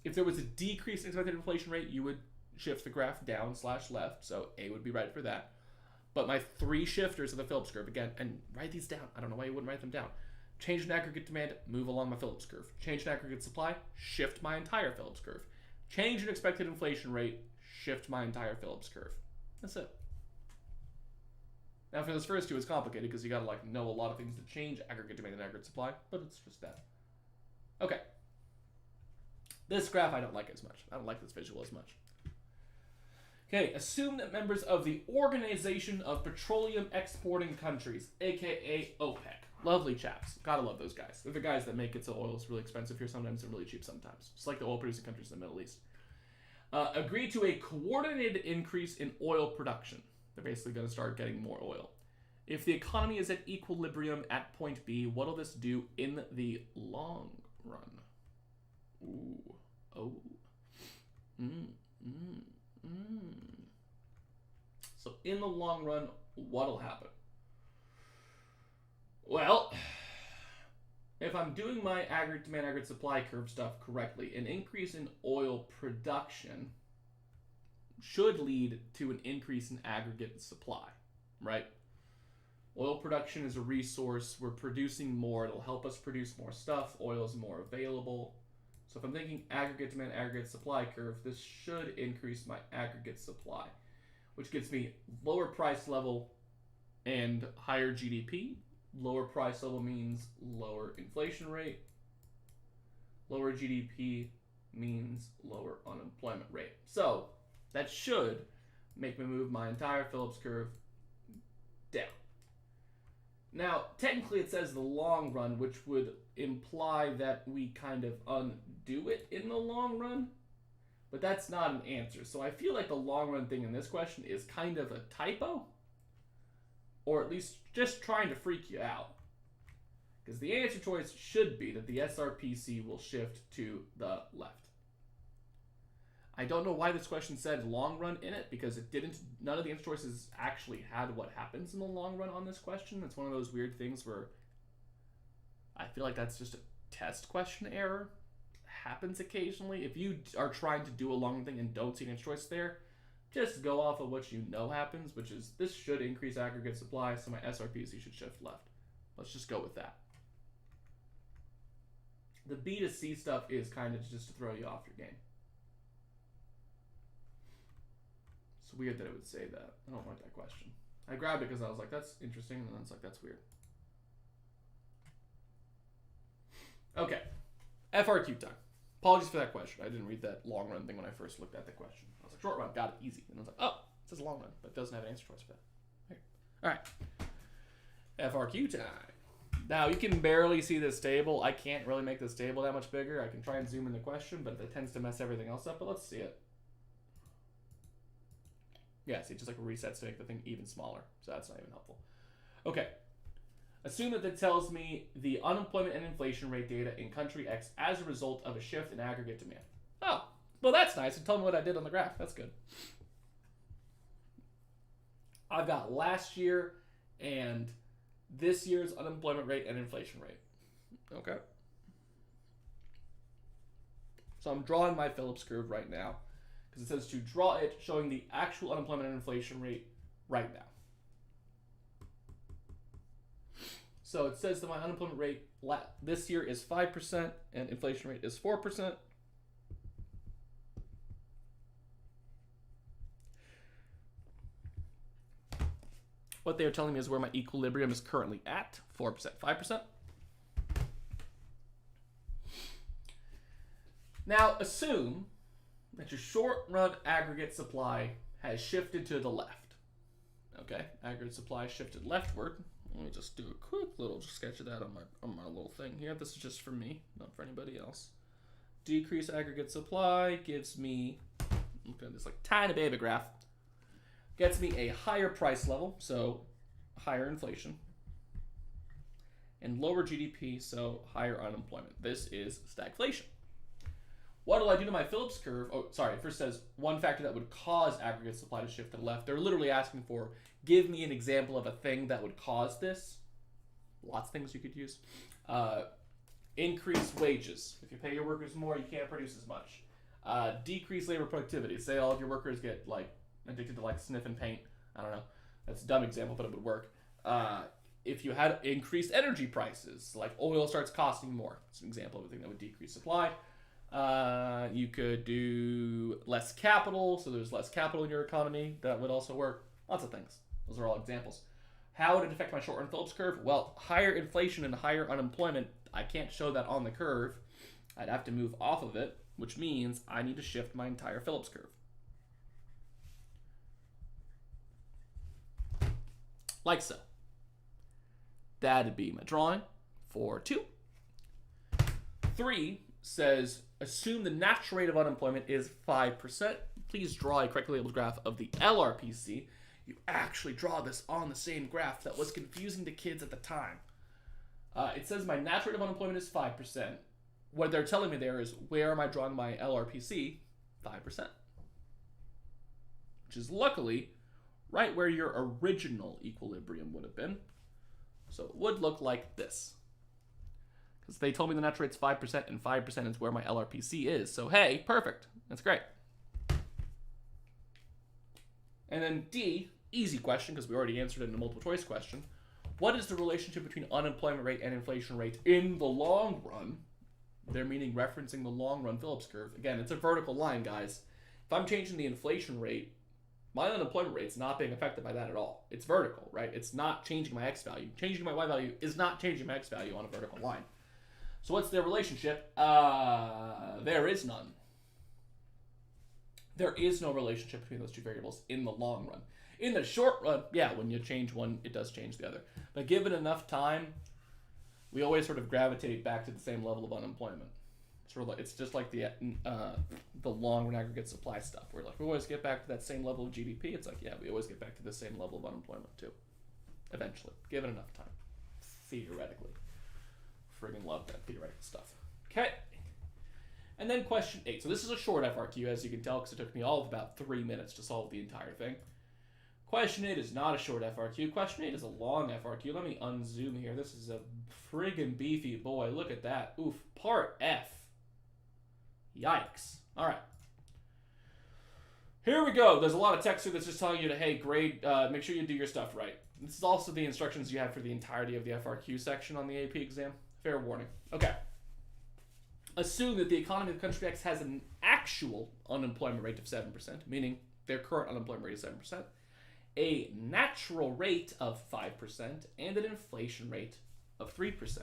[SPEAKER 1] If there was a decrease in expected inflation rate, you would shift the graph down/left, so A would be right for that. But my 3 shifters of the Phillips curve, again, and write these down. I don't know why you wouldn't write them down. Change in aggregate demand, move along my Phillips curve. Change in aggregate supply, shift my entire Phillips curve. Change in expected inflation rate, shift my entire Phillips curve. That's it. Now for this first 2, it's complicated because you gotta like know a lot of things to change aggregate demand and aggregate supply, but it's just that. Okay. This graph I don't like as much. I don't like this visual as much. Okay, assume that members of the Organization of Petroleum Exporting Countries, aka OPEC, lovely chaps, gotta love those guys. They're the guys that make it so oil is really expensive here sometimes and really cheap sometimes, just like the oil producing countries in the Middle East. Agree to a coordinated increase in oil production. They're basically going to start getting more oil. If the economy is at equilibrium at point B, what will this do in the long run? Ooh, Oh. So in the long run, what'll happen? Well, if I'm doing my aggregate demand, aggregate supply curve stuff correctly, an increase in oil production should lead to an increase in aggregate supply, right? Oil production is a resource. We're producing more. It'll help us produce more stuff. Oil is more available. So if I'm thinking aggregate demand, aggregate supply curve, this should increase my aggregate supply, which gets me lower price level and higher GDP. Lower price level means lower inflation rate. Lower GDP means lower unemployment rate. So that should make me move my entire Phillips curve down. Now, technically it says the long run, which would imply that we kind of undo it in the long run, but that's not an answer. So I feel like the long run thing in this question is kind of a typo, or at least just trying to freak you out. Because the answer choice should be that the SRPC will shift to the left. I don't know why this question said long run in it, because it didn't. None of the answer choices actually had what happens in the long run on this question. It's one of those weird things where I feel like that's just a test question error. It happens occasionally. If you are trying to do a long run thing and don't see an answer choice there, just go off of what you know happens, which is this should increase aggregate supply, so my SRPC should shift left. Let's just go with that. The B to C stuff is kind of just to throw you off your game. It's weird that it would say that. I don't like that question. I grabbed it because I was like, that's interesting, and then it's like, that's weird. Okay. FRQ time. Apologies for that question. I didn't read that long run thing when I first looked at the question. I was like, short run, got it, easy. And I was like, oh, it says long run, but it doesn't have an answer choice for that. Okay. All right. FRQ time. Now, you can barely see this table. I can't really make this table that much bigger. I can try and zoom in the question, but it tends to mess everything else up. But let's see it. Yeah, see, it just like resets to make the thing even smaller. So that's not even helpful. Okay. Assume that it tells me the unemployment and inflation rate data in country X as a result of a shift in aggregate demand. Oh, well, that's nice. And tell me what I did on the graph. That's good. I've got last year and this year's unemployment rate and inflation rate. Okay. So I'm drawing my Phillips curve right now because it says to draw it showing the actual unemployment and inflation rate right now. So it says that my unemployment rate this year is 5% and inflation rate is 4%. What they are telling me is where my equilibrium is currently at, 4%, 5%. Now assume that your short run aggregate supply has shifted to the left. Okay, aggregate supply shifted leftward. Let me just do a quick little sketch of that on my little thing here. This is just for me, not for anybody else. Decrease aggregate supply gives me, look at this like tiny baby graph, gets me a higher price level, so higher inflation, and lower GDP, so higher unemployment. This is stagflation. What do I do to my Phillips curve? Oh, sorry, it first says one factor that would cause aggregate supply to shift to the left. They're literally asking for, give me an example of a thing that would cause this. Lots of things you could use. Increase wages. If you pay your workers more, you can't produce as much. Decrease labor productivity. Say all of your workers get like addicted to like sniffing paint. I don't know. That's a dumb example, but it would work. If you had increased energy prices, like oil starts costing more. It's an example of a thing that would decrease supply. You could do less capital, so there's less capital in your economy. That would also work. Lots of things. Those are all examples. How would it affect my short-run Phillips curve? Well, higher inflation and higher unemployment, I can't show that on the curve. I'd have to move off of it, which means I need to shift my entire Phillips curve. Like so. That'd be my drawing for 2. 3 says, assume the natural rate of unemployment is 5%. Please draw a correctly labeled graph of the LRPC. You actually draw this on the same graph. That was confusing to kids at the time. It says my natural rate of unemployment is 5%. what they're telling me there is, where am I drawing my LRPC? 5%. Which is luckily right where your original equilibrium would have been. So it would look like this. Because they told me the natural rate's 5%, and 5% is where my LRPC is. So hey, perfect. That's great. And then D, easy question, because we already answered it in a multiple choice question. What is the relationship between unemployment rate and inflation rate in the long run? They're meaning referencing the long run Phillips curve. Again, it's a vertical line, guys. If I'm changing the inflation rate, my unemployment rate's not being affected by that at all. It's vertical, right? It's not changing my X value. Changing my Y value is not changing my X value on a vertical line. So what's their relationship? There is none. There is no relationship between those two variables in the long run. In the short run, yeah, when you change one, it does change the other. But given enough time, we always sort of gravitate back to the same level of unemployment. Sort of like, it's just like the long run aggregate supply stuff. We're like, we always get back to that same level of GDP. It's like, yeah, we always get back to the same level of unemployment too. Eventually, given enough time. Theoretically. Friggin' love that theoretical stuff. Okay. And then question 8. So this is a short FRQ, as you can tell, because it took me all of about 3 minutes to solve the entire thing. Question 8 is not a short FRQ. Question 8 is a long FRQ. Let me unzoom here. This is a friggin' beefy boy. Look at that. Oof. Part F. Yikes. All right. Here we go. There's a lot of text here that's just telling you to, hey, grade, make sure you do your stuff right. This is also the instructions you have for the entirety of the FRQ section on the AP exam. Fair warning. Okay. Assume that the economy of country X has an actual unemployment rate of 7%, meaning their current unemployment rate is 7%, a natural rate of 5%, and an inflation rate of 3%.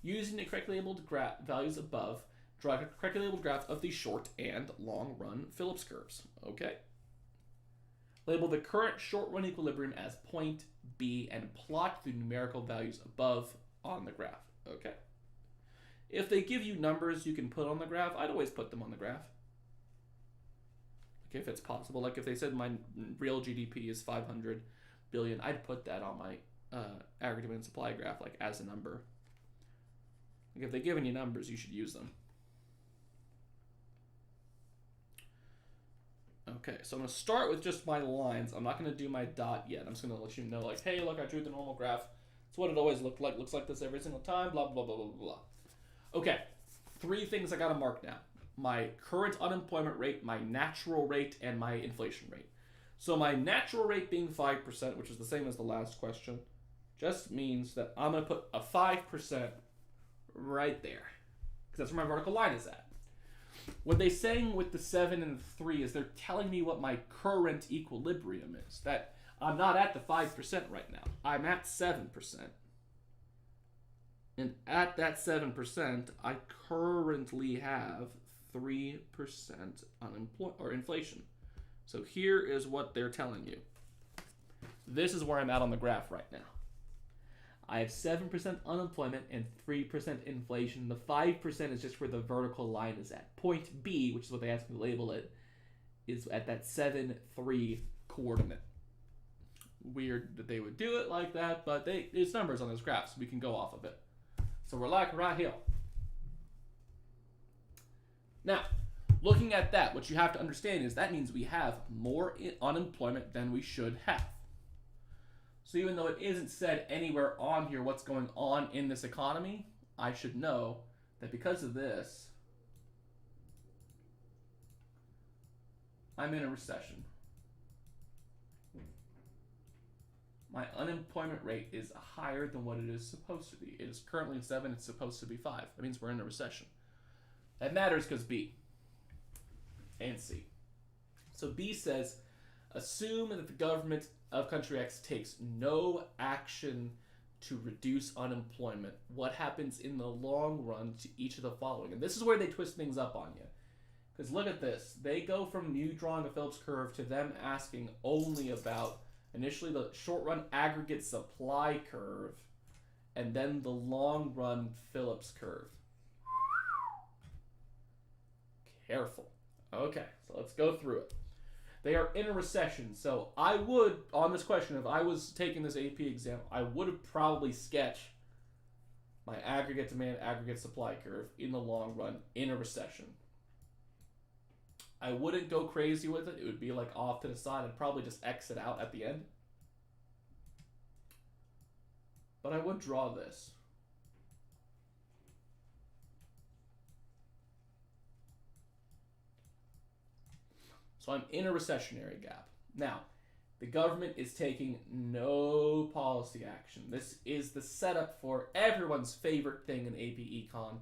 [SPEAKER 1] Using the correctly labeled values above, draw a correctly labeled graph of the short and long run Phillips curves. Okay. Label the current short run equilibrium as point B and plot the numerical values above on the graph. Okay. If they give you numbers you can put on the graph, I'd always put them on the graph. Like if it's possible. Like if they said my real GDP is 500 billion, I'd put that on my aggregate and supply graph, like as a number. Like if they've given you numbers, you should use them. Okay, so I'm going to start with just my lines. I'm not going to do my dot yet. I'm just going to let you know, like, hey, look, I drew the normal graph. It's what it always looked like. Looks like this every single time, blah, blah, blah, blah, blah, blah. Okay, 3 things I got to mark now. My current unemployment rate, my natural rate, and my inflation rate. So my natural rate being 5%, which is the same as the last question, just means that I'm going to put a 5% right there. Because that's where my vertical line is at. What they're saying with the 7 and 3 is they're telling me what my current equilibrium is. That I'm not at the 5% right now. I'm at 7%. And at that 7%, I currently have 3% inflation. So here is what they're telling you. This is where I'm at on the graph right now. I have 7% unemployment and 3% inflation. The 5% is just where the vertical line is at. Point B, which is what they asked me to label it, is at that 7-3 coordinate. Weird that they would do it like that, but there's numbers on this graph, so we can go off of it. So we're like right here. Now, looking at that, what you have to understand is that means we have more unemployment than we should have. So even though it isn't said anywhere on here what's going on in this economy, I should know that because of this, I'm in a recession. My unemployment rate is higher than what it is supposed to be. It is currently 7, it's supposed to be 5. That means we're in a recession. That matters because B and C. So B says, assume that the government of country X takes no action to reduce unemployment. What happens in the long run to each of the following? And this is where they twist things up on you. Because look at this. They go from you drawing a Phillips curve to them asking only about initially the short run aggregate supply curve and then the long run Phillips curve. Careful. Okay, so let's go through it. They are in a recession, so I would, on this question, if I was taking this AP exam, I would have probably sketched my aggregate demand, aggregate supply curve in the long run in a recession. I wouldn't go crazy with it. It would be like off to the side. I'd probably just exit out at the end. But I would draw this. So I'm in a recessionary gap. Now, the government is taking no policy action. This is the setup for everyone's favorite thing in AP Econ,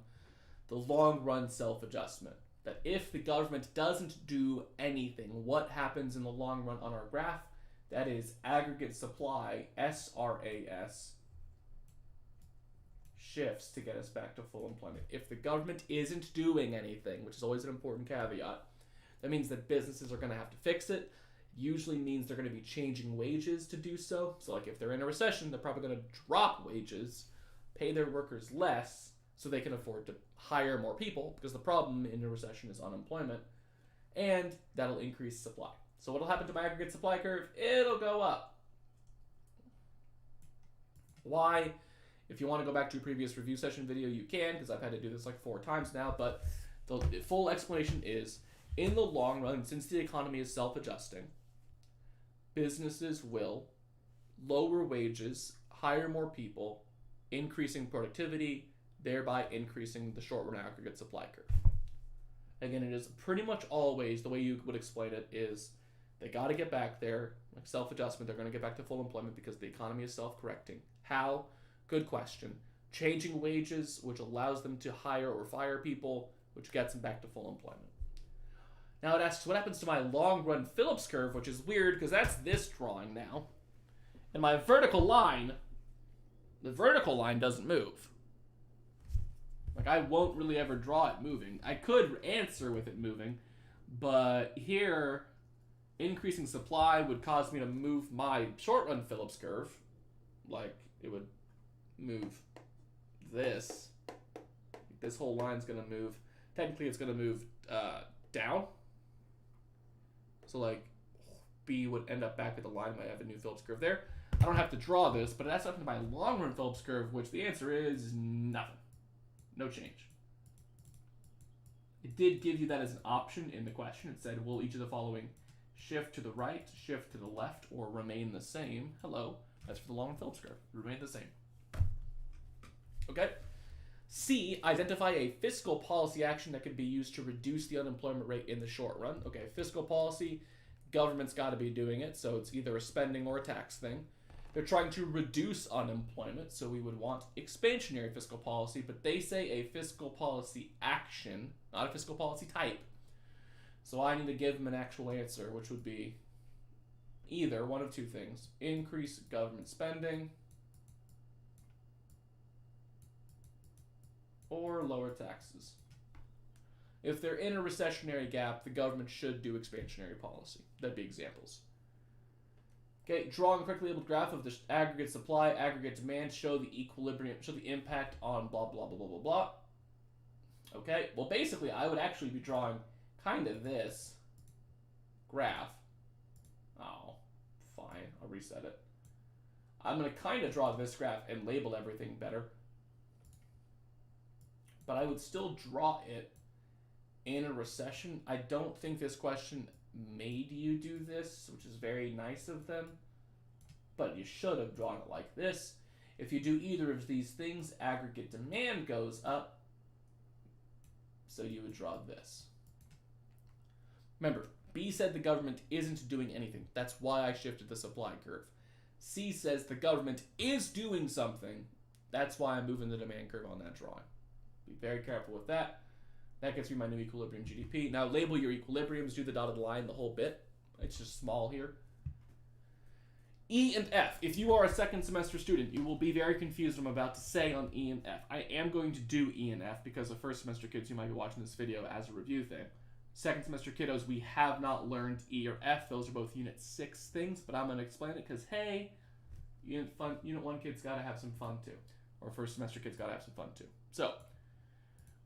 [SPEAKER 1] the long-run self-adjustment. That if the government doesn't do anything, what happens in the long run on our graph? That is aggregate supply, SRAS, shifts to get us back to full employment. If the government isn't doing anything, which is always an important caveat, that means that businesses are going to have to fix it. Usually means they're going to be changing wages to do so. So like if they're in a recession, they're probably going to drop wages, pay their workers less so they can afford to hire more people, because the problem in a recession is unemployment, and that'll increase supply. So what'll happen to my aggregate supply curve? It'll go up. Why? If you want to go back to a previous review session video, you can, because I've had to do this like 4 times now, but the full explanation is, in the long run, since the economy is self-adjusting, businesses will lower wages, hire more people, increasing productivity, thereby increasing the short-run aggregate supply curve. Again, it is pretty much always, the way you would explain it is, they got to get back there, like self-adjustment, they're going to get back to full employment because the economy is self-correcting. How? Good question. Changing wages, which allows them to hire or fire people, which gets them back to full employment. Now it asks, what happens to my long-run Phillips curve, which is weird because that's this drawing now. And my vertical line, the vertical line doesn't move. Like, I won't really ever draw it moving. I could answer with it moving, but here, increasing supply would cause me to move my short-run Phillips curve. Like, it would move this. This whole line's going to move. Technically, it's going to move down. So, like, B would end up back at the line. I might have a new Phillips curve there. I don't have to draw this, but that's up to my long-run Phillips curve, which the answer is nothing. No change. It did give you that as an option in the question. It said, will each of the following shift to the right, shift to the left, or remain the same? Hello. That's for the long-run Phillips curve. Remain the same. Okay. C, identify a fiscal policy action that could be used to reduce the unemployment rate in the short run. Okay, fiscal policy, government's got to be doing it, so it's either a spending or a tax thing. They're trying to reduce unemployment, so we would want expansionary fiscal policy, but they say a fiscal policy action, not a fiscal policy type. So I need to give them an actual answer, which would be either one of two things. Increase government spending or lower taxes. If they're in a recessionary gap, the government should do expansionary policy. That'd be examples. Okay, drawing a correctly labeled graph of the aggregate supply, aggregate demand, show the equilibrium, show the impact on blah, blah, blah, blah, blah, blah. Okay, well, basically, I would actually be drawing kind of this graph. Oh, fine, I'll reset it. I'm going to kind of draw this graph and label everything better. But I would still draw it in a recession. I don't think this question made you do this, which is very nice of them, but you should have drawn it like this. If you do either of these things, aggregate demand goes up, so you would draw this. Remember, B said the government isn't doing anything. That's why I shifted the supply curve. C says the government is doing something. That's why I'm moving the demand curve on that drawing. Be very careful with that. That gets me my new equilibrium GDP. Now label your equilibriums, do the dotted line, the whole bit. It's just small here. E and F. If you are a second semester student, you will be very confused what I'm about to say on E and F. I am going to do E and F because of first semester kids, you might be watching this video as a review thing. Second semester kiddos, we have not learned E or F. Those are both Unit 6 things, but I'm going to explain it because, hey, Unit 1 kids got to have some fun too. Or first semester kids got to have some fun too. So,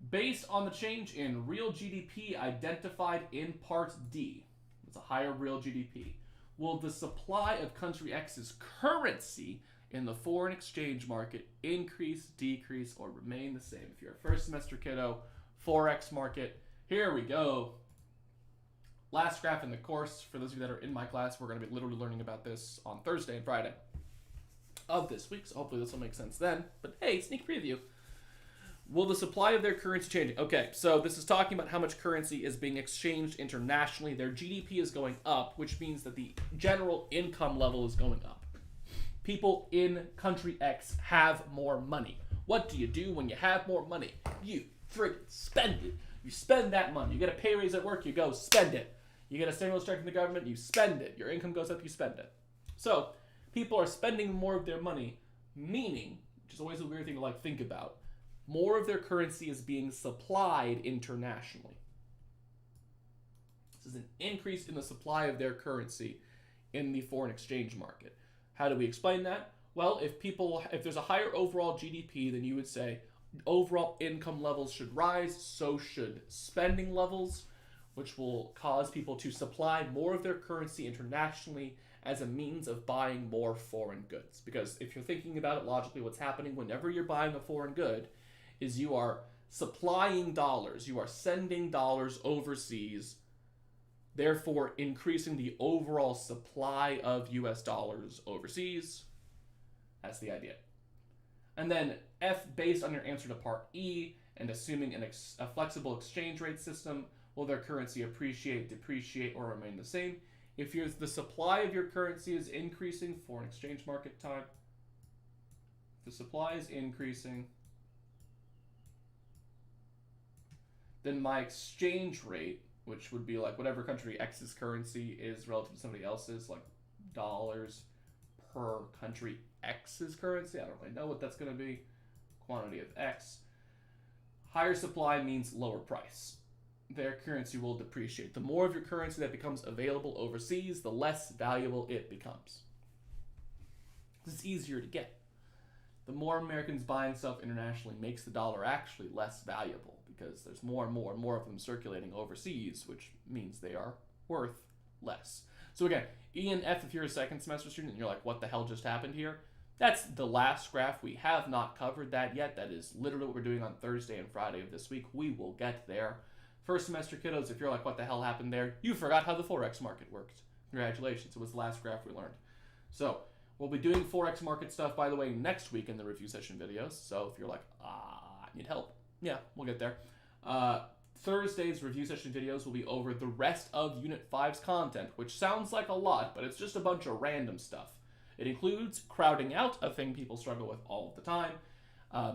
[SPEAKER 1] based on the change in real GDP identified in Part D, it's a higher real GDP, will the supply of country X's currency in the foreign exchange market increase, decrease, or remain the same? If you're a first semester kiddo, Forex market, here we go. Last graph in the course. For those of you that are in my class, we're going to be literally learning about this on Thursday and Friday of this week, so hopefully this will make sense then. But hey, sneak preview. Will the supply of their currency change? Okay, so this is talking about how much currency is being exchanged internationally. Their GDP is going up, which means that the general income level is going up. People in country X have more money. What do you do when you have more money? You friggin' spend it. You spend that money. You get a pay raise at work, you go spend it. You get a stimulus check from the government, you spend it. Your income goes up, you spend it. So people are spending more of their money, meaning, which is always a weird thing to like think about, more of their currency is being supplied internationally. This is an increase in the supply of their currency in the foreign exchange market. How do we explain that? Well, if there's a higher overall GDP, then you would say overall income levels should rise, so should spending levels, which will cause people to supply more of their currency internationally as a means of buying more foreign goods. Because if you're thinking about it logically, what's happening whenever you're buying a foreign good is you are supplying dollars, you are sending dollars overseas, therefore increasing the overall supply of US dollars overseas. That's the idea. And then F, based on your answer to part E, and assuming a flexible exchange rate system, will their currency appreciate, depreciate, or remain the same? If the supply of your currency is increasing, foreign exchange market time, the supply is increasing, then my exchange rate, which would be like whatever country X's currency is relative to somebody else's, like dollars per country X's currency. I don't really know what that's going to be. Quantity of X. Higher supply means lower price. Their currency will depreciate. The more of your currency that becomes available overseas, the less valuable it becomes. It's easier to get. The more Americans buying stuff internationally makes the dollar actually less valuable because there's more and more and more of them circulating overseas, which means they are worth less. So again, E and F, if you're a second semester student and you're like, what the hell just happened here? That's the last graph. We have not covered that yet. That is literally what we're doing on Thursday and Friday of this week. We will get there. First semester kiddos, if you're like, what the hell happened there? You forgot how the Forex market worked. Congratulations. It was the last graph we learned. So we'll be doing Forex market stuff, by the way, next week in the review session videos. So if you're like, I need help. Yeah, we'll get there. Thursday's review session videos will be over the rest of Unit 5's content, which sounds like a lot, but it's just a bunch of random stuff. It includes crowding out, a thing people struggle with all of the time,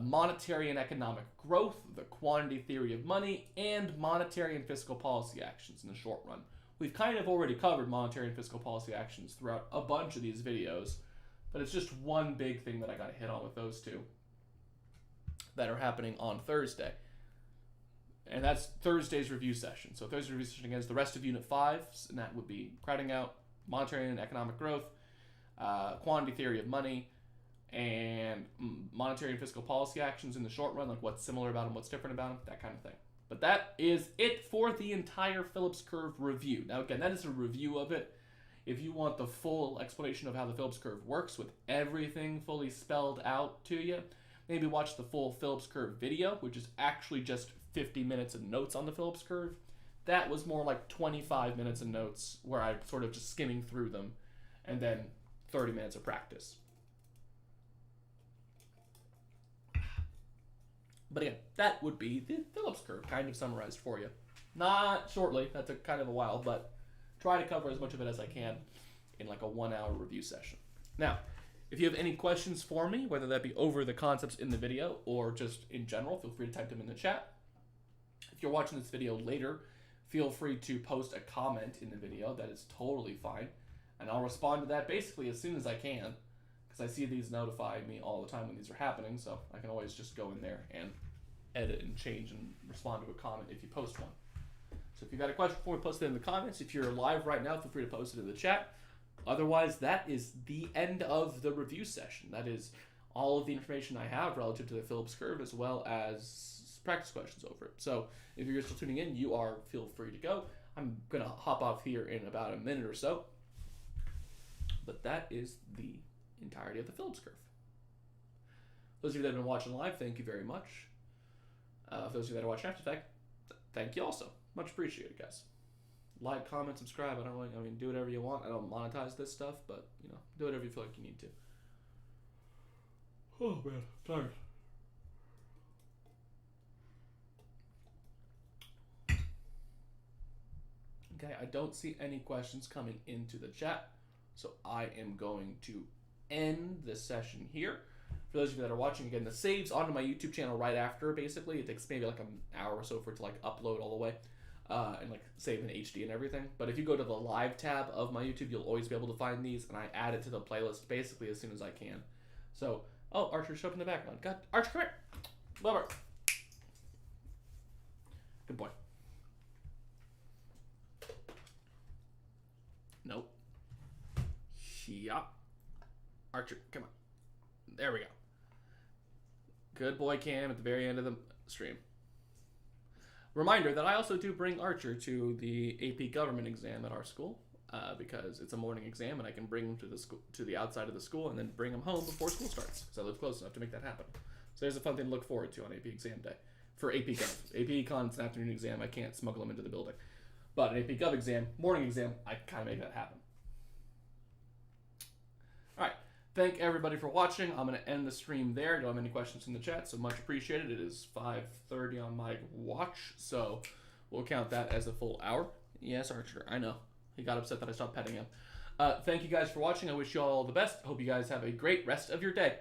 [SPEAKER 1] monetary and economic growth, the quantity theory of money, and monetary and fiscal policy actions in the short run. We've kind of already covered monetary and fiscal policy actions throughout a bunch of these videos, but it's just one big thing that I got to hit on with those two that are happening on Thursday. And that's Thursday's review session. So Thursday's review session again is the rest of Unit 5, and that would be crowding out, monetary and economic growth, quantity theory of money, and monetary and fiscal policy actions in the short run, like what's similar about them, what's different about them, that kind of thing. But that is it for the entire Phillips Curve review. Now again, that is a review of it. If you want the full explanation of how the Phillips Curve works with everything fully spelled out to you, maybe watch the full Phillips Curve video, which is actually just 50 minutes of notes on the Phillips Curve. That was more like 25 minutes of notes where I'm sort of just skimming through them, and then 30 minutes of practice. But again, that would be the Phillips Curve, kind of summarized for you. Not shortly, that took kind of a while, but try to cover as much of it as I can in like a 1-hour review session. Now, if you have any questions for me, whether that be over the concepts in the video or just in general, feel free to type them in the chat. If you're watching this video later, feel free to post a comment in the video. That is totally fine. And I'll respond to that basically as soon as I can, because I see these notify me all the time when these are happening, so I can always just go in there and edit and change and respond to a comment if you post one. So if you got a question for me, post it in the comments. If you're live right now, feel free to post it in the chat. Otherwise, that is the end of the review session. That is all of the information I have relative to the Phillips Curve, as well as practice questions over it. So if you're still tuning in, feel free to go. I'm going to hop off here in about a minute or so. But that is the entirety of the Phillips Curve. Those of you that have been watching live, thank you very much. For those of you that are watching after the fact, thank you also. Much appreciated, guys. Like, comment, subscribe. Do whatever you want. I don't monetize this stuff, but, do whatever you feel like you need to. Oh, man. I'm tired. Okay, I don't see any questions coming into the chat, so I am going to end this session here. For those of you that are watching, again, the saves onto my YouTube channel right after, basically. It takes maybe like an hour or so for it to like upload all the way and like save in HD and everything. But if you go to the live tab of my YouTube, you'll always be able to find these, and I add it to the playlist basically as soon as I can. So, oh, Archer showed up in the background. God, Archer, come here. Love her. Good boy. Nope. Yeah. Archer, come on. There we go. Good boy, Cam, at the very end of the stream. Reminder that I also do bring Archer to the AP government exam at our school because it's a morning exam, and I can bring him to the school, to the outside of the school, and then bring him home before school starts because I live close enough to make that happen. So there's a fun thing to look forward to on AP exam day. For AP Gov. AP Econ's an afternoon exam. I can't smuggle them into the building. But an AP Gov exam, morning exam, I kind of make that happen. All right. Thank everybody for watching. I'm going to end the stream there. Don't have any questions in the chat, so much appreciated. It is 5:30 on my watch, so we'll count that as a full hour. Yes, Archer, I know. He got upset that I stopped petting him. Thank you guys for watching. I wish you all the best. Hope you guys have a great rest of your day.